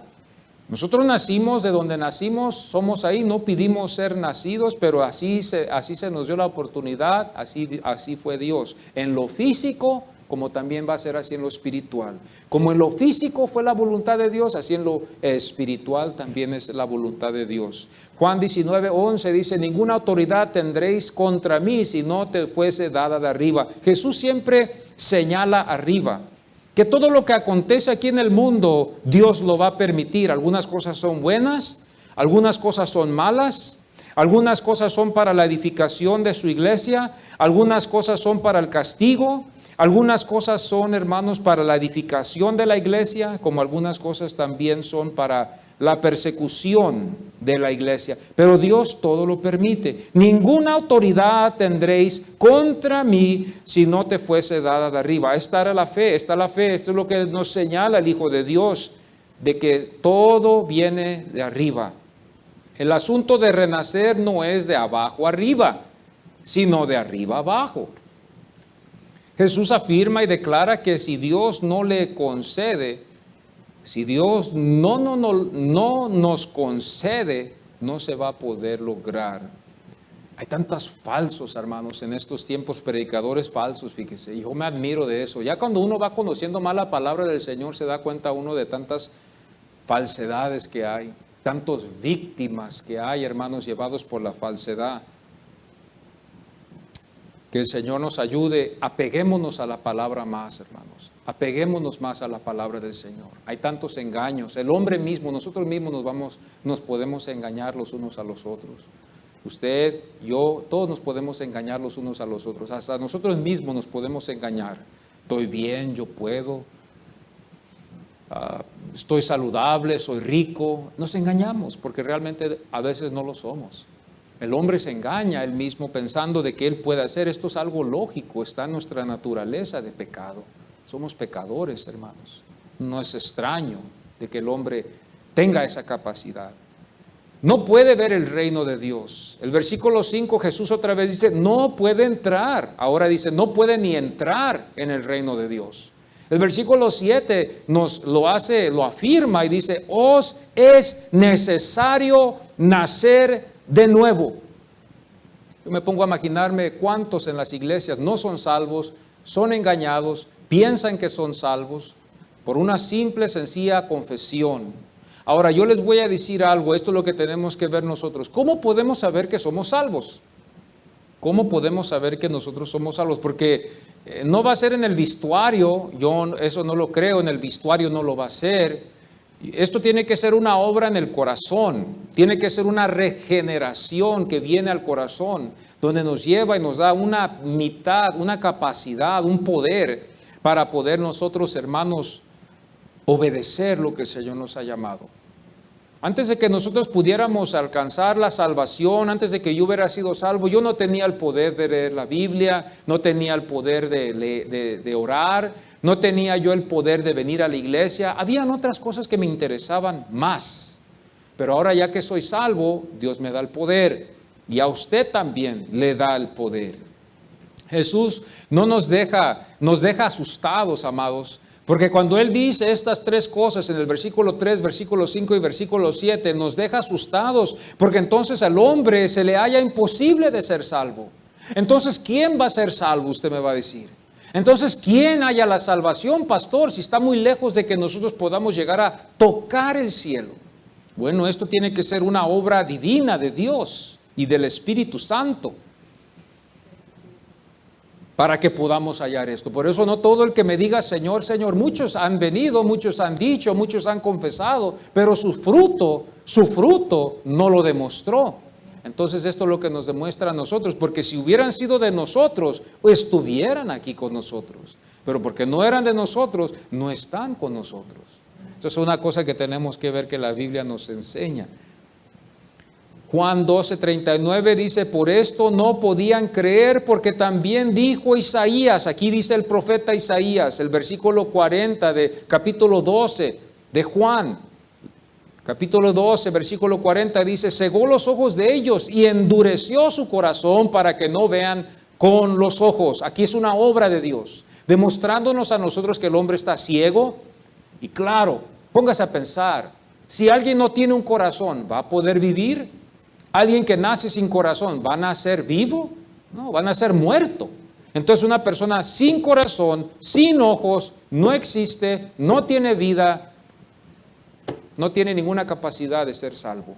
Nosotros nacimos de donde nacimos, somos ahí, no pidimos ser nacidos, pero así se nos dio la oportunidad, así fue Dios. En lo físico como también va a ser así en lo espiritual. Como en lo físico fue la voluntad de Dios, así en lo espiritual también es la voluntad de Dios. Juan 19:11 dice, ninguna autoridad tendréis contra mí si no te fuese dada de arriba. Jesús siempre señala arriba, que todo lo que acontece aquí en el mundo, Dios lo va a permitir. Algunas cosas son buenas, algunas cosas son malas, algunas cosas son para la edificación de su iglesia, algunas cosas son para el castigo, algunas cosas son, hermanos, para la edificación de la iglesia, como algunas cosas también son para la persecución de la iglesia. Pero Dios todo lo permite. Ninguna autoridad tendréis contra mí si no te fuese dada de arriba. Esta era la fe, esta es la fe, esto es lo que nos señala el Hijo de Dios, de que todo viene de arriba. El asunto de renacer no es de abajo arriba, sino de arriba abajo. Jesús afirma y declara que si Dios no le concede, si Dios no nos concede, no se va a poder lograr. Hay tantos falsos, hermanos, en estos tiempos, predicadores falsos, fíjese, y yo me admiro de eso. Ya cuando uno va conociendo más la palabra del Señor, se da cuenta uno de tantas falsedades que hay, tantas víctimas que hay, hermanos, llevados por la falsedad. Que el Señor nos ayude, apeguémonos a la palabra más, hermanos. Apeguémonos más a la palabra del Señor. Hay tantos engaños. El hombre mismo, nosotros mismos nos podemos engañar los unos a los otros. Usted, yo, todos nos podemos engañar los unos a los otros. Hasta nosotros mismos nos podemos engañar. Estoy bien, yo puedo. Estoy saludable, soy rico. Nos engañamos porque realmente a veces no lo somos. El hombre se engaña a él mismo pensando de que él puede hacer. Esto es algo lógico, está en nuestra naturaleza de pecado. Somos pecadores, hermanos. No es extraño de que el hombre tenga esa capacidad. No puede ver el reino de Dios. El versículo 5, Jesús otra vez dice, no puede entrar. Ahora dice, no puede ni entrar en el reino de Dios. El versículo 7 nos lo afirma y dice, os es necesario nacer de nuevo. Yo me pongo a imaginarme cuántos en las iglesias no son salvos, son engañados, piensan que son salvos por una simple, sencilla confesión. Ahora yo les voy a decir algo, esto es lo que tenemos que ver nosotros. ¿Cómo podemos saber que somos salvos? ¿Cómo podemos saber que nosotros somos salvos? Porque no va a ser en el vestuario, yo eso no lo creo, en el vestuario no lo va a ser. Esto tiene que ser una obra en el corazón, tiene que ser una regeneración que viene al corazón, donde nos lleva y nos da una mitad, una capacidad, un poder para poder nosotros, hermanos, obedecer lo que el Señor nos ha llamado. Antes de que nosotros pudiéramos alcanzar la salvación, antes de que yo hubiera sido salvo, yo no tenía el poder de leer la Biblia, no tenía el poder de orar, no tenía yo el poder de venir a la iglesia. Habían otras cosas que me interesaban más. Pero ahora ya que soy salvo, Dios me da el poder. Y a usted también le da el poder. Jesús no nos deja asustados, amados. Porque cuando Él dice estas tres cosas en el versículo 3, versículo 5 y versículo 7, nos deja asustados. Porque entonces al hombre se le halla imposible de ser salvo. Entonces, ¿quién va a ser salvo? Usted me va a decir. Entonces, ¿quién haya la salvación, pastor, si está muy lejos de que nosotros podamos llegar a tocar el cielo? Bueno, esto tiene que ser una obra divina de Dios y del Espíritu Santo para que podamos hallar esto. Por eso no todo el que me diga Señor, Señor, muchos han venido, muchos han dicho, muchos han confesado, pero su fruto no lo demostró. Entonces esto es lo que nos demuestra a nosotros, porque si hubieran sido de nosotros, estuvieran aquí con nosotros, pero porque no eran de nosotros, no están con nosotros. Eso es una cosa que tenemos que ver que la Biblia nos enseña. Juan 12:39 dice, por esto no podían creer, porque también dijo Isaías, aquí dice el profeta Isaías, el versículo 40 de capítulo 12 de Juan, capítulo 12, versículo 40 dice, cegó los ojos de ellos y endureció su corazón para que no vean con los ojos. Aquí es una obra de Dios, demostrándonos a nosotros que el hombre está ciego. Y claro, póngase a pensar, si alguien no tiene un corazón, ¿va a poder vivir? ¿Alguien que nace sin corazón, va a nacer vivo? No, va a nacer muerto. Entonces una persona sin corazón, sin ojos, no existe, no tiene vida, no tiene ninguna capacidad de ser salvo.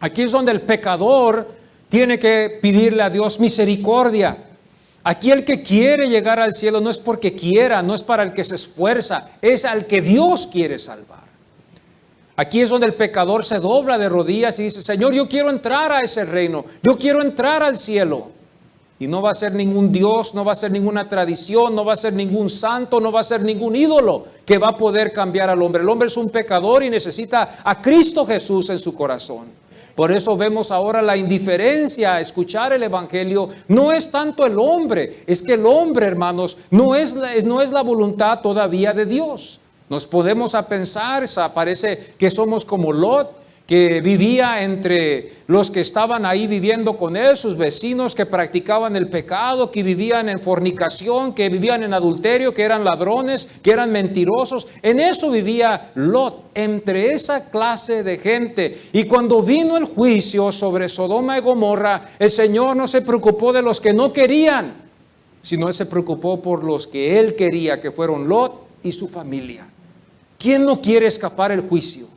Aquí es donde el pecador tiene que pedirle a Dios misericordia. Aquí el que quiere llegar al cielo no es porque quiera, no es para el que se esfuerza, es al que Dios quiere salvar. Aquí es donde el pecador se dobla de rodillas y dice, Señor, yo quiero entrar a ese reino, yo quiero entrar al cielo. Y no va a ser ningún Dios, no va a ser ninguna tradición, no va a ser ningún santo, no va a ser ningún ídolo que va a poder cambiar al hombre. El hombre es un pecador y necesita a Cristo Jesús en su corazón. Por eso vemos ahora la indiferencia a escuchar el evangelio. No es tanto el hombre, es que el hombre, hermanos, no es la voluntad todavía de Dios. Nos podemos a pensar, parece que somos como Lot, que vivía entre los que estaban ahí viviendo con él, sus vecinos que practicaban el pecado, que vivían en fornicación, que vivían en adulterio, que eran ladrones, que eran mentirosos. En eso vivía Lot, entre esa clase de gente. Y cuando vino el juicio sobre Sodoma y Gomorra, el Señor no se preocupó de los que no querían, sino Él se preocupó por los que Él quería, que fueron Lot y su familia. ¿Quién no quiere escapar el juicio?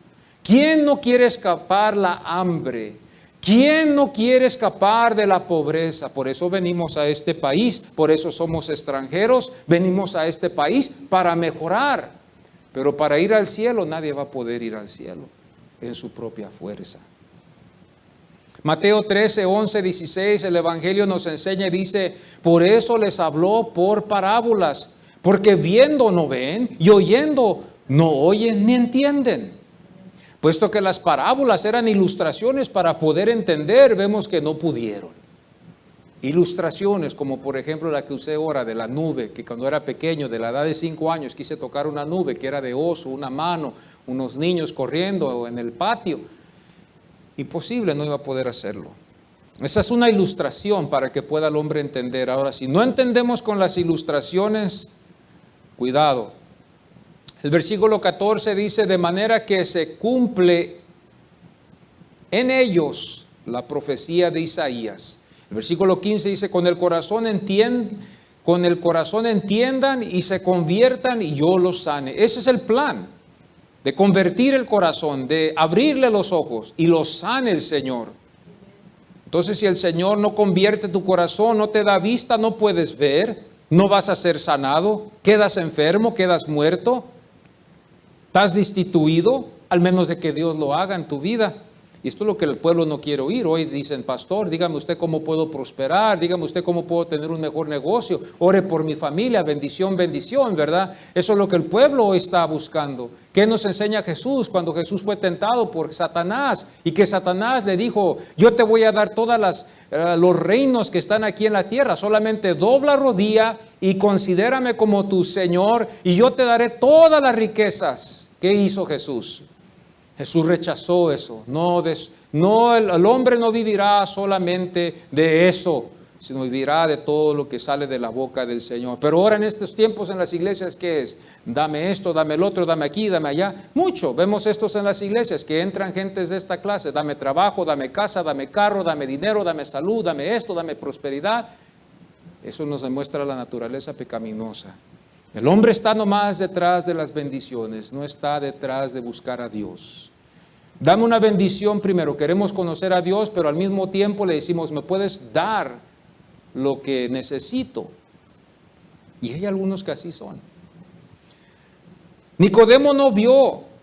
¿Quién no quiere escapar la hambre? ¿Quién no quiere escapar de la pobreza? Por eso venimos a este país, por eso somos extranjeros, venimos a este país para mejorar. Pero para ir al cielo, nadie va a poder ir al cielo en su propia fuerza. Mateo 13, 11, 16, el Evangelio nos enseña y dice, por eso les habló por parábolas, porque viendo no ven y oyendo no oyen ni entienden. Puesto que las parábolas eran ilustraciones para poder entender, vemos que no pudieron. Ilustraciones como por ejemplo la que usé ahora de la nube, que cuando era pequeño, de la edad de 5 años, quise tocar una nube que era de oso, una mano, unos niños corriendo en el patio. Imposible, no iba a poder hacerlo. Esa es una ilustración para que pueda el hombre entender. Ahora, si no entendemos con las ilustraciones, cuidado. El versículo 14 dice, de manera que se cumple en ellos la profecía de Isaías. El versículo 15 dice, con el corazón entiendan y se conviertan y yo los sane. Ese es el plan, de convertir el corazón, de abrirle los ojos y los sane el Señor. Entonces, si el Señor no convierte tu corazón, no te da vista, no puedes ver, no vas a ser sanado, quedas enfermo, quedas muerto. ¿Estás destituido? Al menos de que Dios lo haga en tu vida. Y esto es lo que el pueblo no quiere oír. Hoy dicen, pastor, dígame usted cómo puedo prosperar, dígame usted cómo puedo tener un mejor negocio, ore por mi familia, bendición, bendición, ¿verdad? Eso es lo que el pueblo hoy está buscando. ¿Qué nos enseña Jesús cuando Jesús fue tentado por Satanás? Y que Satanás le dijo, yo te voy a dar todos los reinos que están aquí en la tierra, solamente dobla rodilla y considérame como tu Señor y yo te daré todas las riquezas. ¿Qué hizo Jesús? Jesús rechazó eso. El hombre no vivirá solamente de eso, sino vivirá de todo lo que sale de la boca del Señor. Pero ahora en estos tiempos en las iglesias, ¿qué es? Dame esto, dame el otro, dame aquí, dame allá. Mucho. Vemos estos en las iglesias, que entran gentes de esta clase. Dame trabajo, dame casa, dame carro, dame dinero, dame salud, dame esto, dame prosperidad. Eso nos demuestra la naturaleza pecaminosa. El hombre está nomás detrás de las bendiciones, no está detrás de buscar a Dios. Dame una bendición primero, queremos conocer a Dios, pero al mismo tiempo le decimos, ¿me puedes dar lo que necesito? Y hay algunos que así son. Nicodemo no vio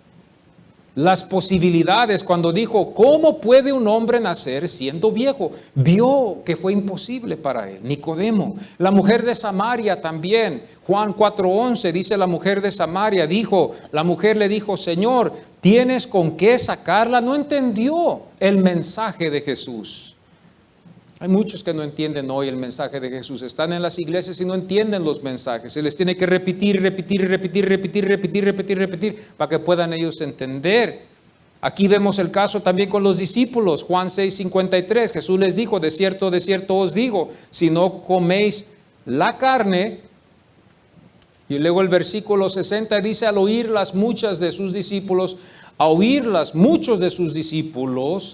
las posibilidades cuando dijo, ¿cómo puede un hombre nacer siendo viejo? Vio que fue imposible para él. Nicodemo, la mujer de Samaria también. Juan 4:11 dice la mujer de Samaria, la mujer le dijo, Señor, ¿tienes con qué sacarla? No entendió el mensaje de Jesús. Hay muchos que no entienden hoy el mensaje de Jesús. Están en las iglesias y no entienden los mensajes. Se les tiene que repetir para que puedan ellos entender. Aquí vemos el caso también con los discípulos. Juan 6:53. Jesús les dijo, de cierto os digo, si no coméis la carne. Y luego el versículo 60 dice, al oírlas muchos de sus discípulos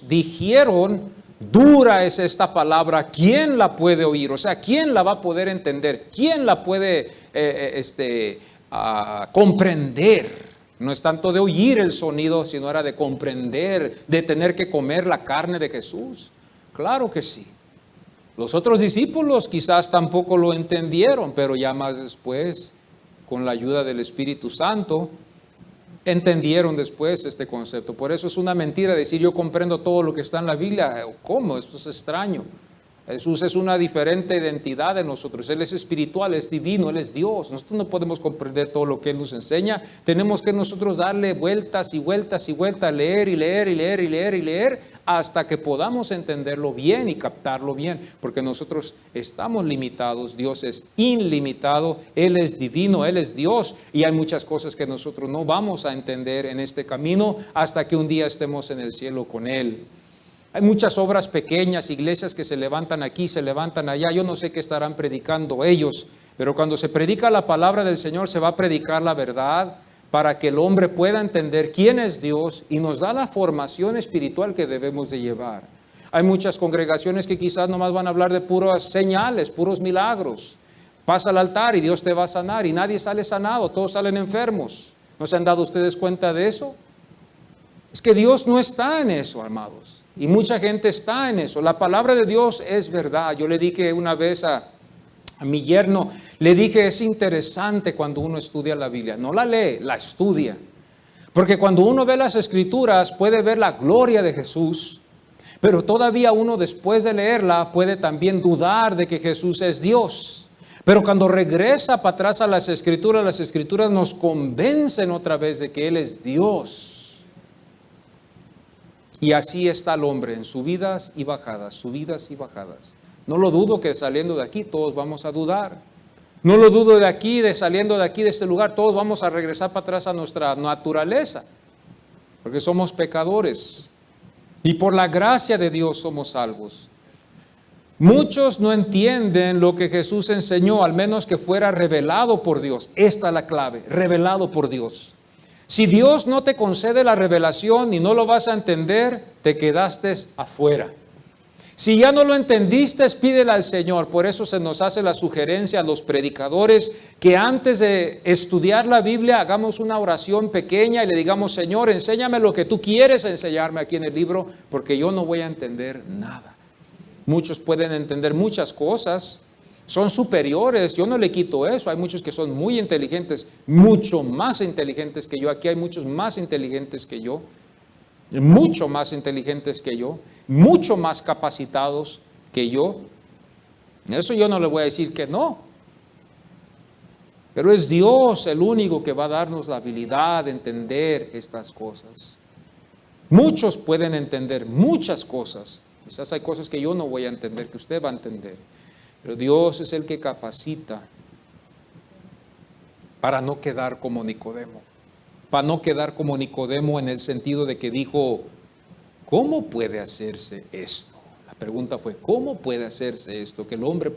dijeron, Dura es esta palabra, ¿quién la puede oír? O sea, ¿quién la va a poder entender? ¿Quién la puede comprender? No es tanto de oír el sonido, sino era de comprender, de tener que comer la carne de Jesús. Claro que sí. Los otros discípulos quizás tampoco lo entendieron, pero ya más después, con la ayuda del Espíritu Santo, entendieron después este concepto. Por eso es una mentira decir yo comprendo todo lo que está en la Biblia. ¿Cómo? Esto es extraño. Jesús es una diferente identidad de nosotros. Él es espiritual, es divino, Él es Dios. Nosotros no podemos comprender todo lo que Él nos enseña. Tenemos que nosotros darle vueltas y vueltas y vueltas, leer y leer y leer y leer y leer hasta que podamos entenderlo bien y captarlo bien. Porque nosotros estamos limitados, Dios es ilimitado, Él es divino, Él es Dios. Y hay muchas cosas que nosotros no vamos a entender en este camino hasta que un día estemos en el cielo con Él. Hay muchas obras pequeñas, iglesias que se levantan aquí, se levantan allá. Yo no sé qué estarán predicando ellos, pero cuando se predica la palabra del Señor, se va a predicar la verdad para que el hombre pueda entender quién es Dios y nos da la formación espiritual que debemos de llevar. Hay muchas congregaciones que quizás nomás van a hablar de puras señales, puros milagros. Pasa al altar y Dios te va a sanar y nadie sale sanado, todos salen enfermos. ¿No se han dado ustedes cuenta de eso? Es que Dios no está en eso, amados. Y mucha gente está en eso. La palabra de Dios es verdad. Yo le dije una vez a mi yerno, le dije, es interesante cuando uno estudia la Biblia. No la lee, la estudia. Porque cuando uno ve las Escrituras puede ver la gloria de Jesús, pero todavía uno después de leerla puede también dudar de que Jesús es Dios. Pero cuando regresa para atrás a las Escrituras nos convencen otra vez de que Él es Dios. Y así está el hombre en subidas y bajadas, subidas y bajadas. No lo dudo que saliendo de aquí todos vamos a dudar. No lo dudo de aquí, de saliendo de aquí, de este lugar, todos vamos a regresar para atrás a nuestra naturaleza. Porque somos pecadores. Y por la gracia de Dios somos salvos. Muchos no entienden lo que Jesús enseñó, al menos que fuera revelado por Dios. Esta es la clave, revelado por Dios. Si Dios no te concede la revelación y no lo vas a entender, te quedaste afuera. Si ya no lo entendiste, pídele al Señor. Por eso se nos hace la sugerencia a los predicadores que antes de estudiar la Biblia hagamos una oración pequeña y le digamos, Señor, enséñame lo que tú quieres enseñarme aquí en el libro, porque yo no voy a entender nada. Muchos pueden entender muchas cosas, son superiores, yo no le quito eso. Hay muchos que son muy inteligentes, mucho más inteligentes que yo. Aquí hay muchos más inteligentes que yo, mucho más inteligentes que yo, mucho más capacitados que yo. Eso yo no le voy a decir que no. Pero es Dios el único que va a darnos la habilidad de entender estas cosas. Muchos pueden entender muchas cosas. Quizás hay cosas que yo no voy a entender, que usted va a entender. Pero Dios es el que capacita para no quedar como Nicodemo. Para no quedar como Nicodemo en el sentido de que dijo, ¿cómo puede hacerse esto? La pregunta fue, ¿cómo puede hacerse esto? Que el hombre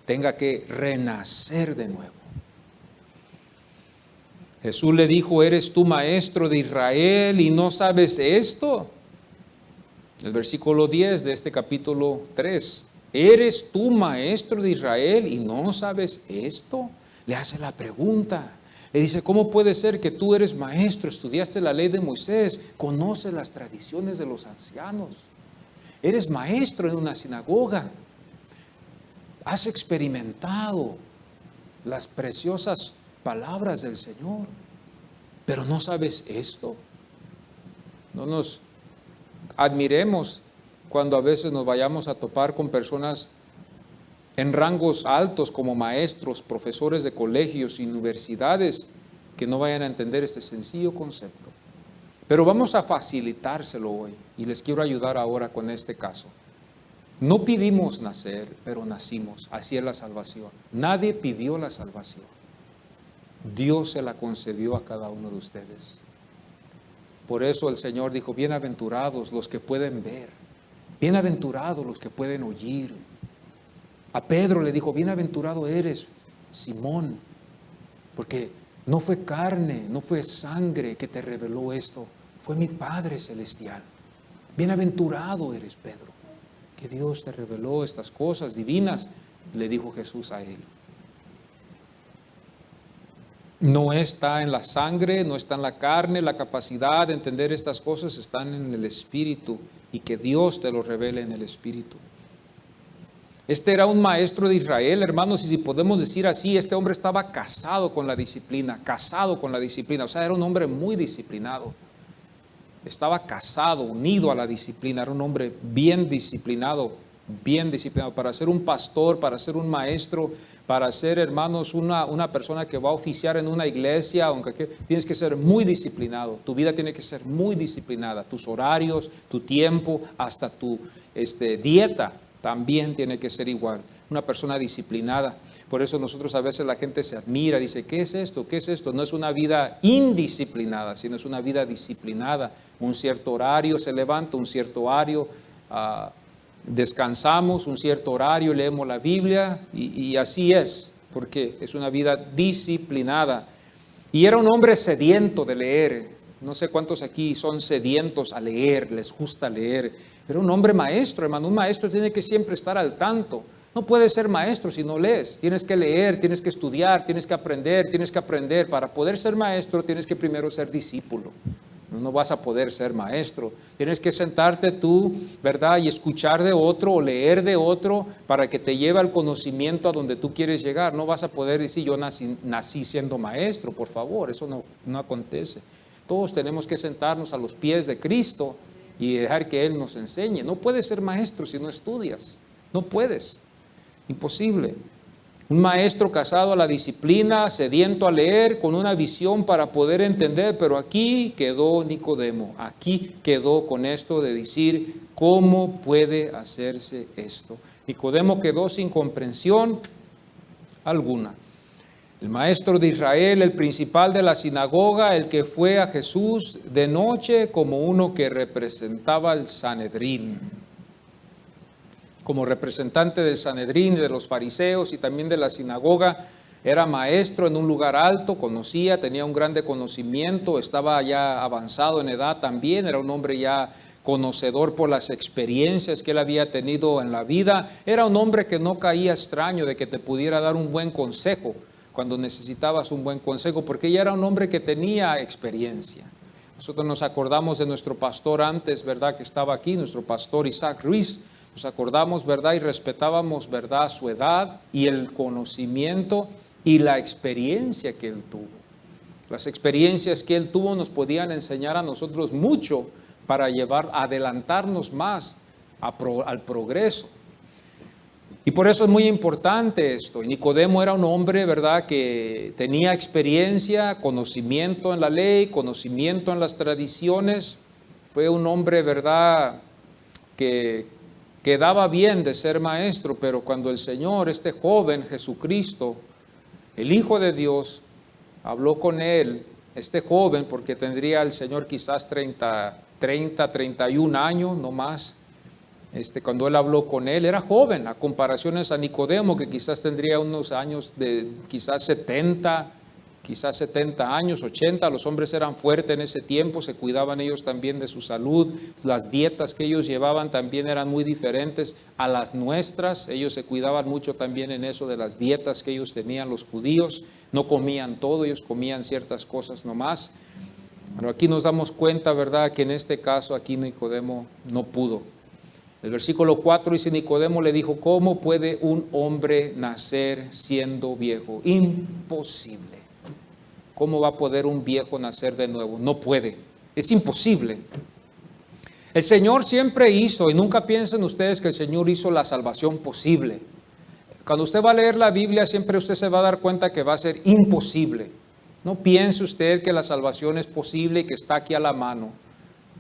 tenga que renacer de nuevo. Jesús le dijo, ¿eres tú maestro de Israel y no sabes esto? El versículo 10 de este capítulo 3. ¿Eres tú maestro de Israel y no sabes esto? Le hace la pregunta. Le dice, ¿cómo puede ser que tú eres maestro, estudiaste la ley de Moisés, conoces las tradiciones de los ancianos? Eres maestro en una sinagoga. Has experimentado las preciosas palabras del Señor, pero no sabes esto. No nos admiremos cuando a veces nos vayamos a topar con personas en rangos altos como maestros, profesores de colegios y universidades que no vayan a entender este sencillo concepto. Pero vamos a facilitárselo hoy y les quiero ayudar ahora con este caso. No pidimos nacer, pero nacimos. Así es la salvación. Nadie pidió la salvación. Dios se la concedió a cada uno de ustedes. Por eso el Señor dijo, bienaventurados los que pueden ver, bienaventurados los que pueden oír. A Pedro le dijo, bienaventurado eres, Simón, porque no fue carne, no fue sangre que te reveló esto, fue mi Padre Celestial. Bienaventurado eres, Pedro. que Dios te reveló estas cosas divinas, le dijo Jesús a él. No está en la sangre, no está en la carne, la capacidad de entender estas cosas están en el Espíritu, y que Dios te lo revele en el Espíritu. Este era un maestro de Israel, hermanos, y si podemos decir así, este hombre estaba casado con la disciplina, o sea, era un hombre muy disciplinado. Estaba casado, unido a la disciplina, era un hombre bien disciplinado, para ser un pastor, para ser un maestro, para ser, hermanos, una persona que va a oficiar en una iglesia, tienes que ser muy disciplinado, tu vida tiene que ser muy disciplinada, tus horarios, tu tiempo, hasta tu dieta también tiene que ser igual, una persona disciplinada. Por eso nosotros a veces la gente se admira, dice, ¿qué es esto? ¿Qué es esto? No es una vida indisciplinada, sino es una vida disciplinada. Un cierto horario se levanta, un cierto horario descansamos, un cierto horario leemos la Biblia, y así es, porque es una vida disciplinada. Y era un hombre sediento de leer. No sé cuántos aquí son sedientos a leer, les gusta leer. Era un hombre maestro, hermano. Un maestro tiene que siempre estar al tanto. No puedes ser maestro si no lees. Tienes que leer, tienes que estudiar, tienes que aprender. Para poder ser maestro tienes que primero ser discípulo. No vas a poder ser maestro. Tienes que sentarte tú, ¿verdad? Y escuchar de otro o leer de otro para que te lleve al conocimiento a donde tú quieres llegar. No vas a poder decir, yo nací siendo maestro, por favor. Eso no acontece. Todos tenemos que sentarnos a los pies de Cristo y dejar que Él nos enseñe. No puedes ser maestro si no estudias. No puedes. Imposible. Un maestro casado a la disciplina, sediento a leer, con una visión para poder entender, pero aquí quedó Nicodemo, aquí quedó con esto de decir, ¿cómo puede hacerse esto? Nicodemo quedó sin comprensión alguna. El maestro de Israel, el principal de la sinagoga, el que fue a Jesús de noche como uno que representaba al Sanedrín. Como representante del Sanedrín, de los fariseos y también de la sinagoga, era maestro en un lugar alto, tenía un grande conocimiento, estaba ya avanzado en edad también, era un hombre ya conocedor por las experiencias que él había tenido en la vida, era un hombre que no caía extraño de que te pudiera dar un buen consejo cuando necesitabas un buen consejo, porque ya era un hombre que tenía experiencia. Nosotros nos acordamos de nuestro pastor antes, ¿verdad?, que estaba aquí, nuestro pastor Isaac Ruiz. Nos acordamos, ¿verdad?, y respetábamos, ¿verdad?, su edad y el conocimiento y la experiencia que él tuvo. Las experiencias que él tuvo nos podían enseñar a nosotros mucho para adelantarnos más al progreso. Y por eso es muy importante esto. Y Nicodemo era un hombre, ¿verdad?, que tenía experiencia, conocimiento en la ley, conocimiento en las tradiciones. Fue un hombre, ¿verdad?, que quedaba bien de ser maestro, pero cuando el Señor, este joven Jesucristo, el Hijo de Dios, habló con él, este joven, porque tendría el Señor quizás 31 años, no más, cuando él habló con él, era joven, a comparaciones a Nicodemo, que quizás tendría unos años de quizás 70 años, 80, los hombres eran fuertes en ese tiempo, se cuidaban ellos también de su salud, las dietas que ellos llevaban también eran muy diferentes a las nuestras, ellos se cuidaban mucho también en eso de las dietas que ellos tenían los judíos, no comían todo, ellos comían ciertas cosas nomás, pero aquí nos damos cuenta, ¿verdad?, que en este caso aquí Nicodemo no pudo. El versículo 4 dice, Nicodemo le dijo, ¿cómo puede un hombre nacer siendo viejo? Imposible. ¿Cómo va a poder un viejo nacer de nuevo? No puede, es imposible. El Señor siempre hizo, y nunca piensen ustedes que el Señor hizo la salvación posible. Cuando usted va a leer la Biblia, siempre usted se va a dar cuenta que va a ser imposible. No piense usted que la salvación es posible y que está aquí a la mano.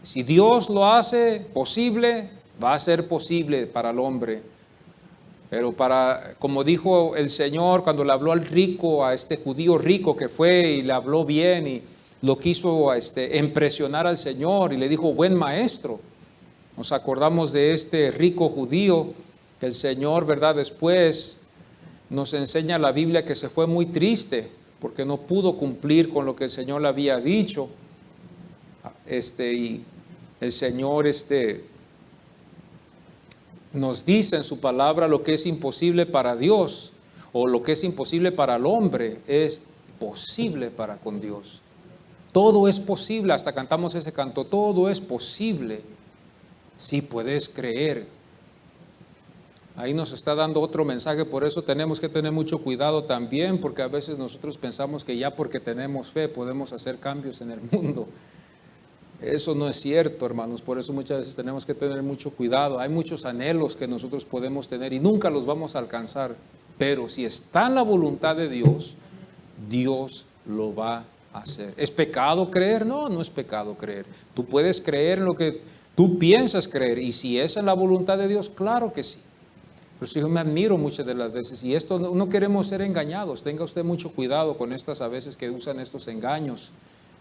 Si Dios lo hace posible, va a ser posible para el hombre. Pero como dijo el Señor cuando le habló al rico, a este judío rico que fue y le habló bien y lo quiso impresionar al Señor y le dijo, buen maestro. Nos acordamos de este rico judío que el Señor, ¿verdad?, después nos enseña la Biblia que se fue muy triste porque no pudo cumplir con lo que el Señor le había dicho. Y el Señor nos dice en su palabra lo que es imposible para Dios o lo que es imposible para el hombre es posible para con Dios. Todo es posible, hasta cantamos ese canto, todo es posible si puedes creer. Ahí nos está dando otro mensaje, por eso tenemos que tener mucho cuidado también, porque a veces nosotros pensamos que ya porque tenemos fe podemos hacer cambios en el mundo. Eso no es cierto, hermanos, por eso muchas veces tenemos que tener mucho cuidado. Hay muchos anhelos que nosotros podemos tener y nunca los vamos a alcanzar, pero si está en la voluntad de Dios, Dios lo va a hacer. ¿Es pecado creer? No, no es pecado creer. Tú puedes creer en lo que tú piensas creer, y si es en la voluntad de Dios, claro que sí. Por eso yo me admiro muchas de las veces, y esto no queremos ser engañados. Tenga usted mucho cuidado con estas a veces que usan estos engaños.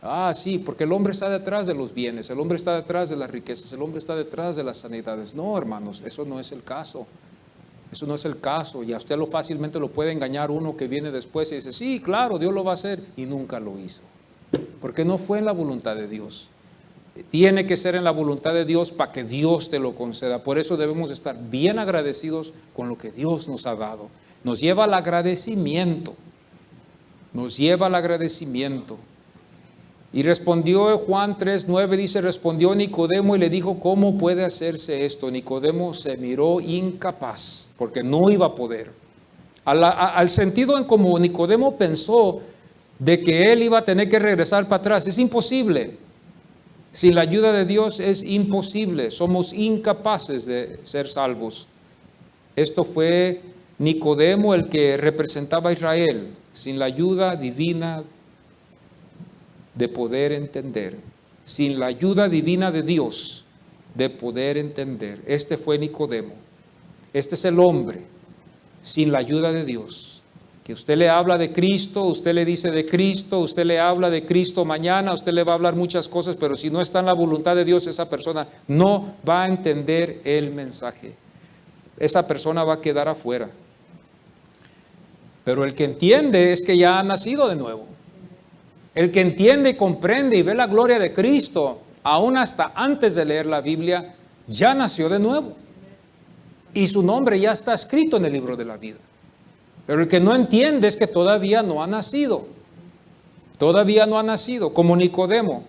Ah, sí, porque el hombre está detrás de los bienes, el hombre está detrás de las riquezas, el hombre está detrás de las sanidades. No, hermanos, eso no es el caso. Eso no es el caso, y a usted fácilmente lo puede engañar uno que viene después y dice, sí, claro, Dios lo va a hacer, y nunca lo hizo. Porque no fue en la voluntad de Dios. Tiene que ser en la voluntad de Dios para que Dios te lo conceda. Por eso debemos estar bien agradecidos con lo que Dios nos ha dado. Nos lleva al agradecimiento. Nos lleva al agradecimiento. Y respondió Juan 3:9, dice, respondió Nicodemo y le dijo, ¿cómo puede hacerse esto? Nicodemo se miró incapaz, porque no iba a poder. Al sentido en como Nicodemo pensó de que él iba a tener que regresar para atrás, es imposible. Sin la ayuda de Dios es imposible, somos incapaces de ser salvos. Esto fue Nicodemo el que representaba a Israel, sin la ayuda divina de poder entender, sin la ayuda divina de Dios de poder entender. Este fue Nicodemo, este es el hombre sin la ayuda de Dios. Que usted le habla de Cristo, usted le dice de Cristo, usted le habla de Cristo mañana, usted le va a hablar muchas cosas, pero si no está en la voluntad de Dios, esa persona no va a entender el mensaje. Esa persona va a quedar afuera. Pero el que entiende es que ya ha nacido de nuevo. El que entiende y comprende y ve la gloria de Cristo, aún hasta antes de leer la Biblia, ya nació de nuevo. Y su nombre ya está escrito en el libro de la vida. Pero el que no entiende es que todavía no ha nacido. Todavía no ha nacido, como Nicodemo.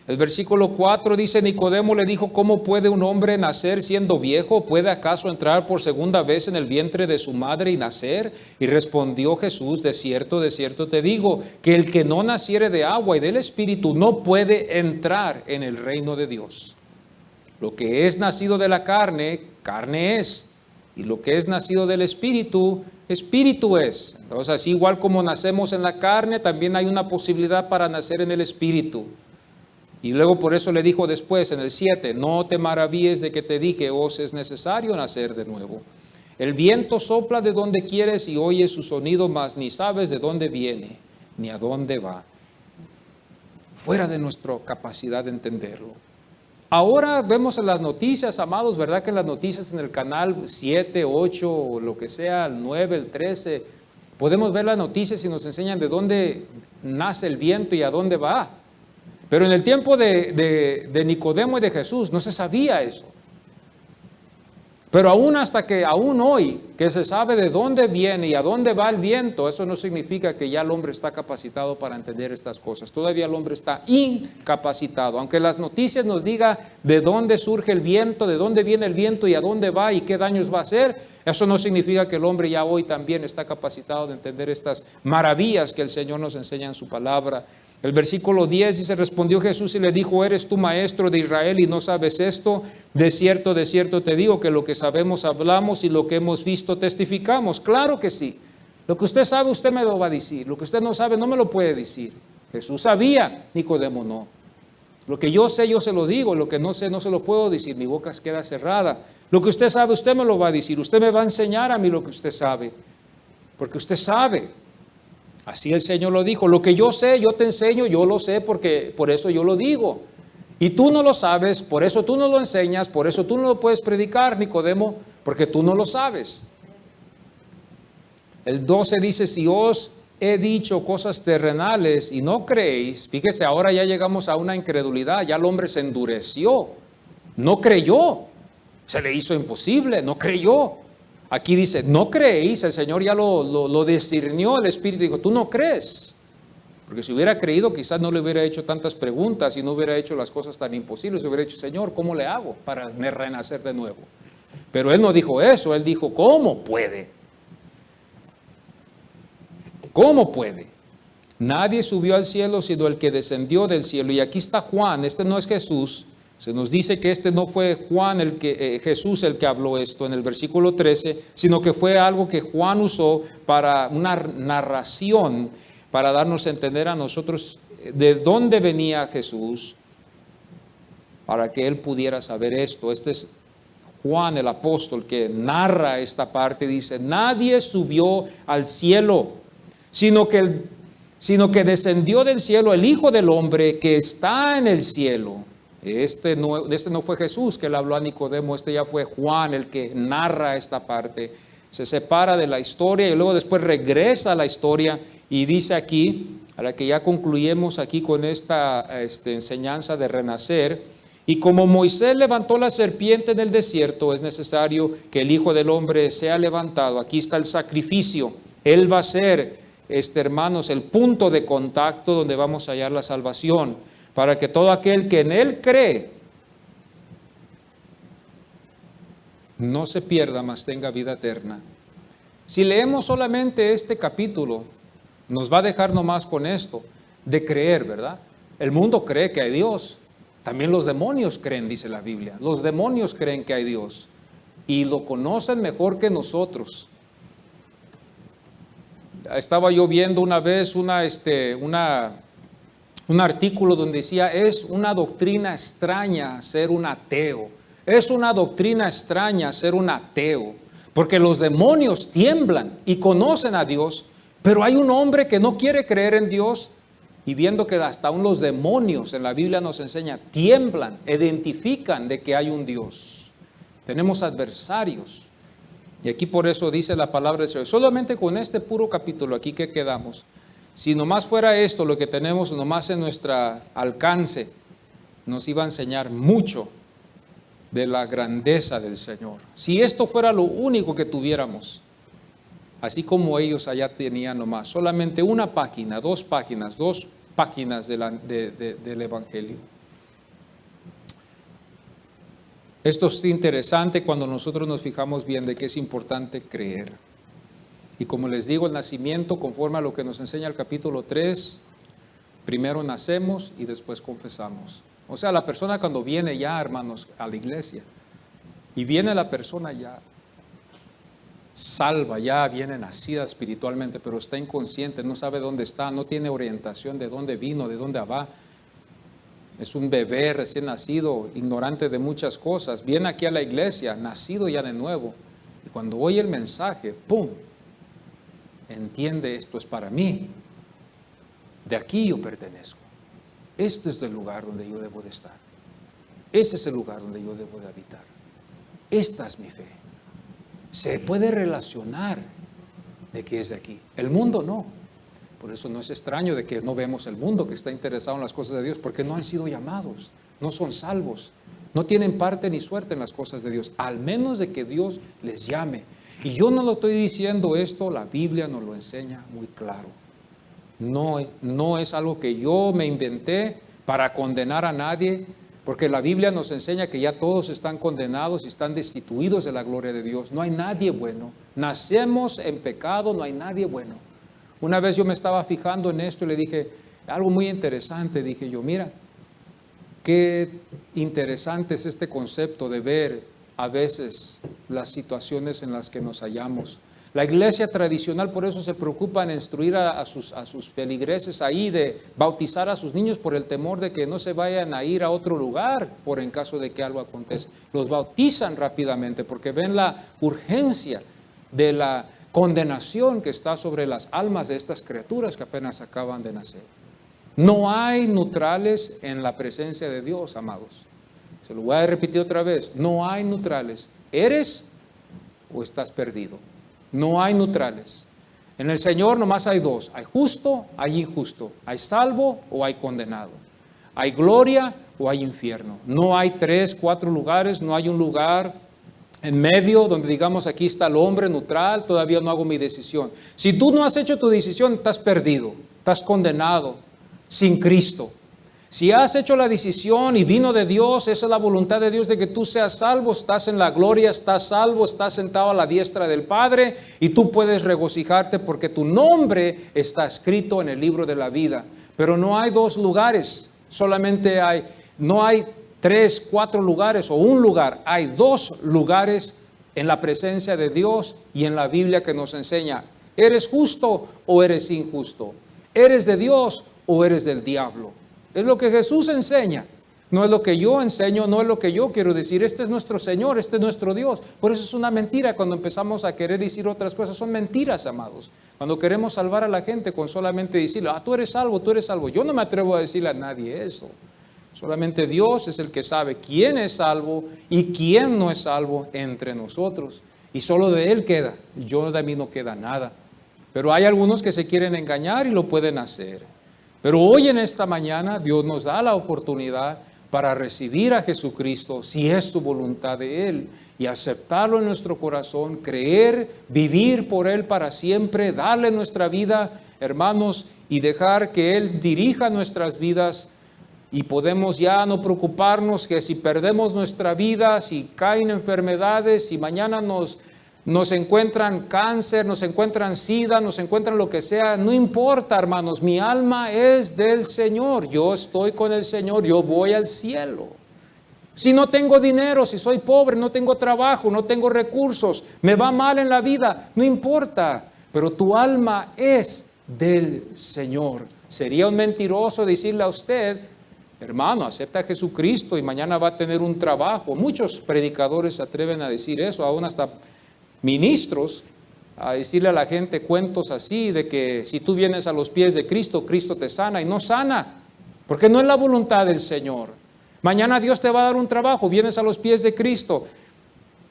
El versículo 4 dice, Nicodemo le dijo, ¿cómo puede un hombre nacer siendo viejo? ¿Puede acaso entrar por segunda vez en el vientre de su madre y nacer? Y respondió Jesús, de cierto te digo, que el que no naciere de agua y del Espíritu no puede entrar en el reino de Dios. Lo que es nacido de la carne, carne es. Y lo que es nacido del Espíritu, Espíritu es. Entonces, así igual como nacemos en la carne, también hay una posibilidad para nacer en el Espíritu. Y luego por eso le dijo después en el 7, no te maravilles de que te dije, os es necesario nacer de nuevo. El viento sopla de donde quieres y oyes su sonido, mas ni sabes de dónde viene, ni a dónde va. Fuera de nuestra capacidad de entenderlo. Ahora vemos en las noticias, amados, ¿verdad? Que en las noticias en el canal 7, 8, o lo que sea, el 9, el 13, podemos ver las noticias y nos enseñan de dónde nace el viento y a dónde va. Pero en el tiempo de Nicodemo y de Jesús no se sabía eso. Pero aún hoy, que se sabe de dónde viene y a dónde va el viento, eso no significa que ya el hombre está capacitado para entender estas cosas. Todavía el hombre está incapacitado. Aunque las noticias nos digan de dónde surge el viento, de dónde viene el viento y a dónde va y qué daños va a hacer, eso no significa que el hombre ya hoy también está capacitado de entender estas maravillas que el Señor nos enseña en su palabra. El versículo 10 dice, respondió Jesús y le dijo, ¿eres tú maestro de Israel y no sabes esto? De cierto te digo que lo que sabemos hablamos y lo que hemos visto testificamos. Claro que sí. Lo que usted sabe, usted me lo va a decir. Lo que usted no sabe, no me lo puede decir. Jesús sabía, Nicodemo no. Lo que yo sé, yo se lo digo. Lo que no sé, no se lo puedo decir. Mi boca queda cerrada. Lo que usted sabe, usted me lo va a decir. Usted me va a enseñar a mí lo que usted sabe. Porque usted sabe. Así el Señor lo dijo, lo que yo sé, yo te enseño, yo lo sé porque por eso yo lo digo. Y tú no lo sabes, por eso tú no lo enseñas, por eso tú no lo puedes predicar, Nicodemo, porque tú no lo sabes. El 12 dice, si os he dicho cosas terrenales y no creéis, fíjese, ahora ya llegamos a una incredulidad, ya el hombre se endureció, no creyó. Se le hizo imposible, no creyó. Aquí dice, no creéis, el Señor ya lo discernió, el Espíritu dijo, tú no crees. Porque si hubiera creído, quizás no le hubiera hecho tantas preguntas y no hubiera hecho las cosas tan imposibles. Hubiera dicho, Señor, ¿cómo le hago para renacer de nuevo? Pero Él no dijo eso, Él dijo, ¿cómo puede? ¿Cómo puede? Nadie subió al cielo sino el que descendió del cielo. Y aquí está Juan, este no es Jesús. Se nos dice que este no fue Juan Jesús el que habló esto en el versículo 13, sino que fue algo que Juan usó para una narración, para darnos a entender a nosotros de dónde venía Jesús, para que él pudiera saber esto. Este es Juan el apóstol que narra esta parte, dice, nadie subió al cielo, sino que descendió del cielo el Hijo del Hombre que está en el cielo. Este no fue Jesús que le habló a Nicodemo, este ya fue Juan el que narra esta parte. Se separa de la historia y luego después regresa a la historia y dice aquí, a la que ya concluyemos aquí con esta enseñanza de renacer, y como Moisés levantó la serpiente en el desierto, es necesario que el Hijo del Hombre sea levantado. Aquí está el sacrificio. Él va a ser, hermanos, el punto de contacto donde vamos a hallar la salvación, para que todo aquel que en Él cree no se pierda, mas tenga vida eterna. Si leemos solamente este capítulo, nos va a dejar nomás con esto, de creer, ¿verdad? El mundo cree que hay Dios. También los demonios creen, dice la Biblia. Los demonios creen que hay Dios y lo conocen mejor que nosotros. Estaba yo viendo una vez un artículo donde decía, es una doctrina extraña ser un ateo. Es una doctrina extraña ser un ateo, porque los demonios tiemblan y conocen a Dios, pero hay un hombre que no quiere creer en Dios, y viendo que hasta aún los demonios en la Biblia nos enseña, tiemblan, identifican de que hay un Dios. Tenemos adversarios. Y aquí por eso dice la palabra de Dios. Solamente con este puro capítulo aquí que quedamos, si nomás fuera esto lo que tenemos nomás en nuestro alcance, nos iba a enseñar mucho de la grandeza del Señor. Si esto fuera lo único que tuviéramos, así como ellos allá tenían nomás, solamente una página, dos páginas del Evangelio. Esto es interesante cuando nosotros nos fijamos bien de que es importante creer. Y como les digo, el nacimiento, conforme a lo que nos enseña el capítulo 3, primero nacemos y después confesamos. O sea, la persona cuando viene ya, hermanos, a la iglesia, y viene la persona ya salva, ya viene nacida espiritualmente, pero está inconsciente, no sabe dónde está, no tiene orientación de dónde vino, de dónde va. Es un bebé recién nacido, ignorante de muchas cosas. Viene aquí a la iglesia, nacido ya de nuevo. Y cuando oye el mensaje, ¡pum!, entiende, esto es para mí. De aquí yo pertenezco. Este es el lugar donde yo debo de estar. Ese es el lugar donde yo debo de habitar. Esta es mi fe. Se puede relacionar de que es de aquí. El mundo no. Por eso no es extraño de que no vemos el mundo que está interesado en las cosas de Dios, porque no han sido llamados, no son salvos, no tienen parte ni suerte en las cosas de Dios, al menos de que Dios les llame. Y yo no lo estoy diciendo esto, la Biblia nos lo enseña muy claro. No es algo que yo me inventé para condenar a nadie, porque la Biblia nos enseña que ya todos están condenados y están destituidos de la gloria de Dios. No hay nadie bueno. Nacemos en pecado, no hay nadie bueno. Una vez yo me estaba fijando en esto y le dije, algo muy interesante, dije yo, mira, qué interesante es este concepto de ver a veces las situaciones en las que nos hallamos. La iglesia tradicional por eso se preocupa en instruir a sus feligreses ahí, de bautizar a sus niños por el temor de que no se vayan a ir a otro lugar por en caso de que algo acontezca. Los bautizan rápidamente porque ven la urgencia de la condenación que está sobre las almas de estas criaturas que apenas acaban de nacer. No hay neutrales en la presencia de Dios, amados. Se lo voy a repetir otra vez. No hay neutrales. ¿Eres o estás perdido? No hay neutrales. En el Señor nomás hay dos. Hay justo, hay injusto. Hay salvo o hay condenado. Hay gloria o hay infierno. No hay 3, 4 lugares. No hay un lugar En medio, donde digamos aquí está el hombre neutral, todavía no hago mi decisión. Si tú no has hecho tu decisión, estás perdido, estás condenado, sin Cristo. Si has hecho la decisión y vino de Dios, esa es la voluntad de Dios de que tú seas salvo, estás en la gloria, estás salvo, estás sentado a la diestra del Padre y tú puedes regocijarte porque tu nombre está escrito en el libro de la vida. Pero no hay dos lugares, no hay 3, 4 lugares o un lugar, hay 2 lugares en la presencia de Dios y en la Biblia que nos enseña, ¿eres justo o eres injusto? ¿Eres de Dios o eres del diablo? Es lo que Jesús enseña, no es lo que yo enseño, no es lo que yo quiero decir. Este es nuestro Señor, este es nuestro Dios. Por eso es una mentira cuando empezamos a querer decir otras cosas, son mentiras, amados. Cuando queremos salvar a la gente con solamente decirle, tú eres salvo, tú eres salvo. Yo no me atrevo a decirle a nadie eso. Solamente Dios es el que sabe quién es salvo y quién no es salvo entre nosotros. Y solo de Él queda, de mí no queda nada. Pero hay algunos que se quieren engañar y lo pueden hacer. Pero hoy en esta mañana Dios nos da la oportunidad para recibir a Jesucristo, si es su voluntad de Él, y aceptarlo en nuestro corazón, creer, vivir por Él para siempre, darle nuestra vida, hermanos, y dejar que Él dirija nuestras vidas. Y podemos ya no preocuparnos que si perdemos nuestra vida, si caen enfermedades, si mañana nos encuentran cáncer, nos encuentran sida, nos encuentran lo que sea, no importa, hermanos, mi alma es del Señor, yo estoy con el Señor, yo voy al cielo. Si no tengo dinero, si soy pobre, no tengo trabajo, no tengo recursos, me va mal en la vida, no importa, pero tu alma es del Señor. Sería un mentiroso decirle a usted, hermano, acepta a Jesucristo y mañana va a tener un trabajo. Muchos predicadores se atreven a decir eso, aún hasta ministros, a decirle a la gente cuentos así de que si tú vienes a los pies de Cristo, Cristo te sana, y no sana, porque no es la voluntad del Señor. Mañana Dios te va a dar un trabajo, vienes a los pies de Cristo,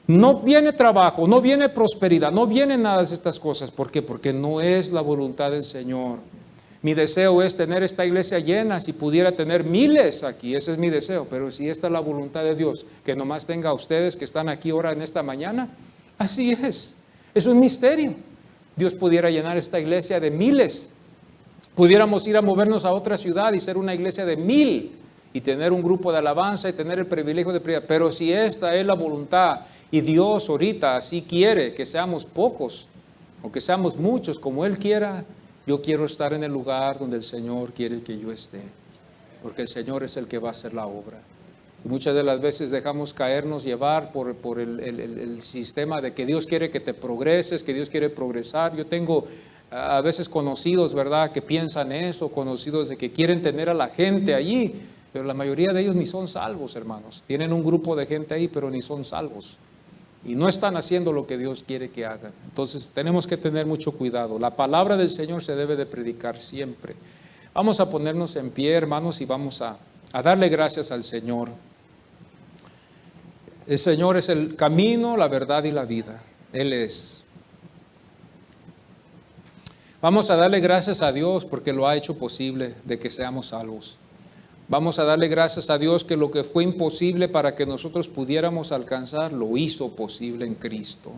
no viene trabajo, no viene prosperidad, no viene nada de estas cosas. ¿Por qué? Porque no es la voluntad del Señor. Mi deseo es tener esta iglesia llena, si pudiera tener miles aquí, ese es mi deseo, pero si esta es la voluntad de Dios, que nomás tenga a ustedes que están aquí ahora en esta mañana, así es un misterio. Dios pudiera llenar esta iglesia de miles, pudiéramos ir a movernos a otra ciudad y ser una iglesia de 1000 y tener un grupo de alabanza y tener el privilegio de predicar, pero si esta es la voluntad y Dios ahorita así quiere que seamos pocos o que seamos muchos como Él quiera, yo quiero estar en el lugar donde el Señor quiere que yo esté, porque el Señor es el que va a hacer la obra. Y muchas de las veces dejamos caernos llevar por el sistema de que Dios quiere que te progreses, que Dios quiere progresar. Yo tengo a veces conocidos, ¿verdad?, que piensan eso, conocidos de que quieren tener a la gente allí, pero la mayoría de ellos ni son salvos, hermanos. Tienen un grupo de gente ahí, pero ni son salvos. Y no están haciendo lo que Dios quiere que hagan. Entonces tenemos que tener mucho cuidado. La palabra del Señor se debe de predicar siempre. Vamos a ponernos en pie, hermanos, y vamos a darle gracias al Señor. El Señor es el camino, la verdad y la vida. Él es. Vamos a darle gracias a Dios porque lo ha hecho posible de que seamos salvos. Vamos a darle gracias a Dios que lo que fue imposible para que nosotros pudiéramos alcanzar, lo hizo posible en Cristo.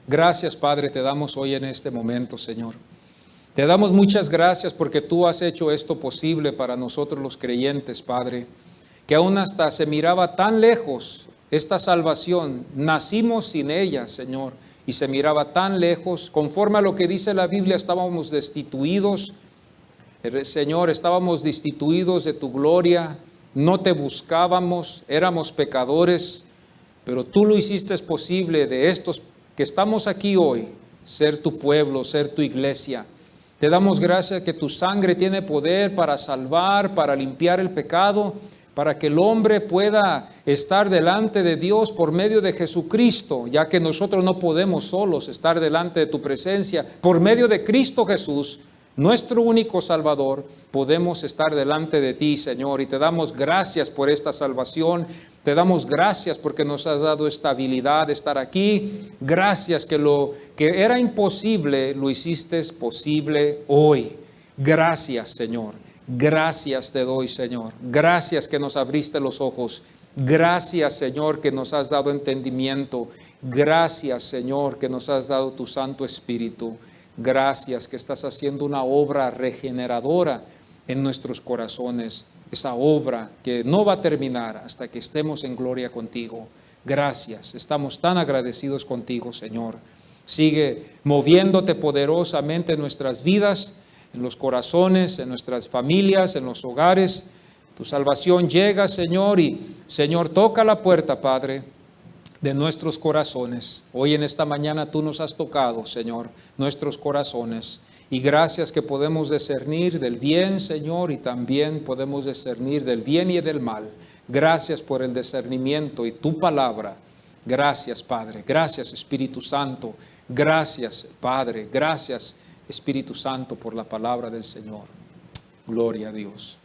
Gracias, Padre, te damos hoy en este momento, Señor. Te damos muchas gracias porque tú has hecho esto posible para nosotros los creyentes, Padre, que aún hasta se miraba tan lejos esta salvación, nacimos sin ella, Señor, y se miraba tan lejos, conforme a lo que dice la Biblia, estábamos destituidos, Señor, estábamos destituidos de tu gloria, no te buscábamos, éramos pecadores, pero tú lo hiciste posible de estos que estamos aquí hoy, ser tu pueblo, ser tu iglesia. Te damos gracias que tu sangre tiene poder para salvar, para limpiar el pecado, para que el hombre pueda estar delante de Dios por medio de Jesucristo, ya que nosotros no podemos solos estar delante de tu presencia. Por medio de Cristo Jesús, nuestro único Salvador, podemos estar delante de ti, Señor, y te damos gracias por esta salvación. Te damos gracias porque nos has dado esta habilidad de estar aquí. Gracias que lo que era imposible lo hiciste posible hoy. Gracias, Señor. Gracias te doy, Señor. Gracias que nos abriste los ojos Gracias, Señor, que nos has dado entendimiento. Gracias, Señor, que nos has dado tu Santo Espíritu. Gracias que estás haciendo una obra regeneradora en nuestros corazones. Esa obra que no va a terminar hasta que estemos en gloria contigo. Gracias. Estamos tan agradecidos contigo, Señor. Sigue moviéndote poderosamente en nuestras vidas, en los corazones, en nuestras familias, en los hogares. Tu salvación llega, Señor, y Señor, toca la puerta, Padre, de nuestros corazones. Hoy en esta mañana tú nos has tocado, Señor, nuestros corazones. Y gracias que podemos discernir del bien, Señor, y también podemos discernir del bien y del mal. Gracias por el discernimiento y tu palabra. Gracias, Padre. Gracias, Espíritu Santo. Gracias, Padre. Gracias, Espíritu Santo, por la palabra del Señor. Gloria a Dios.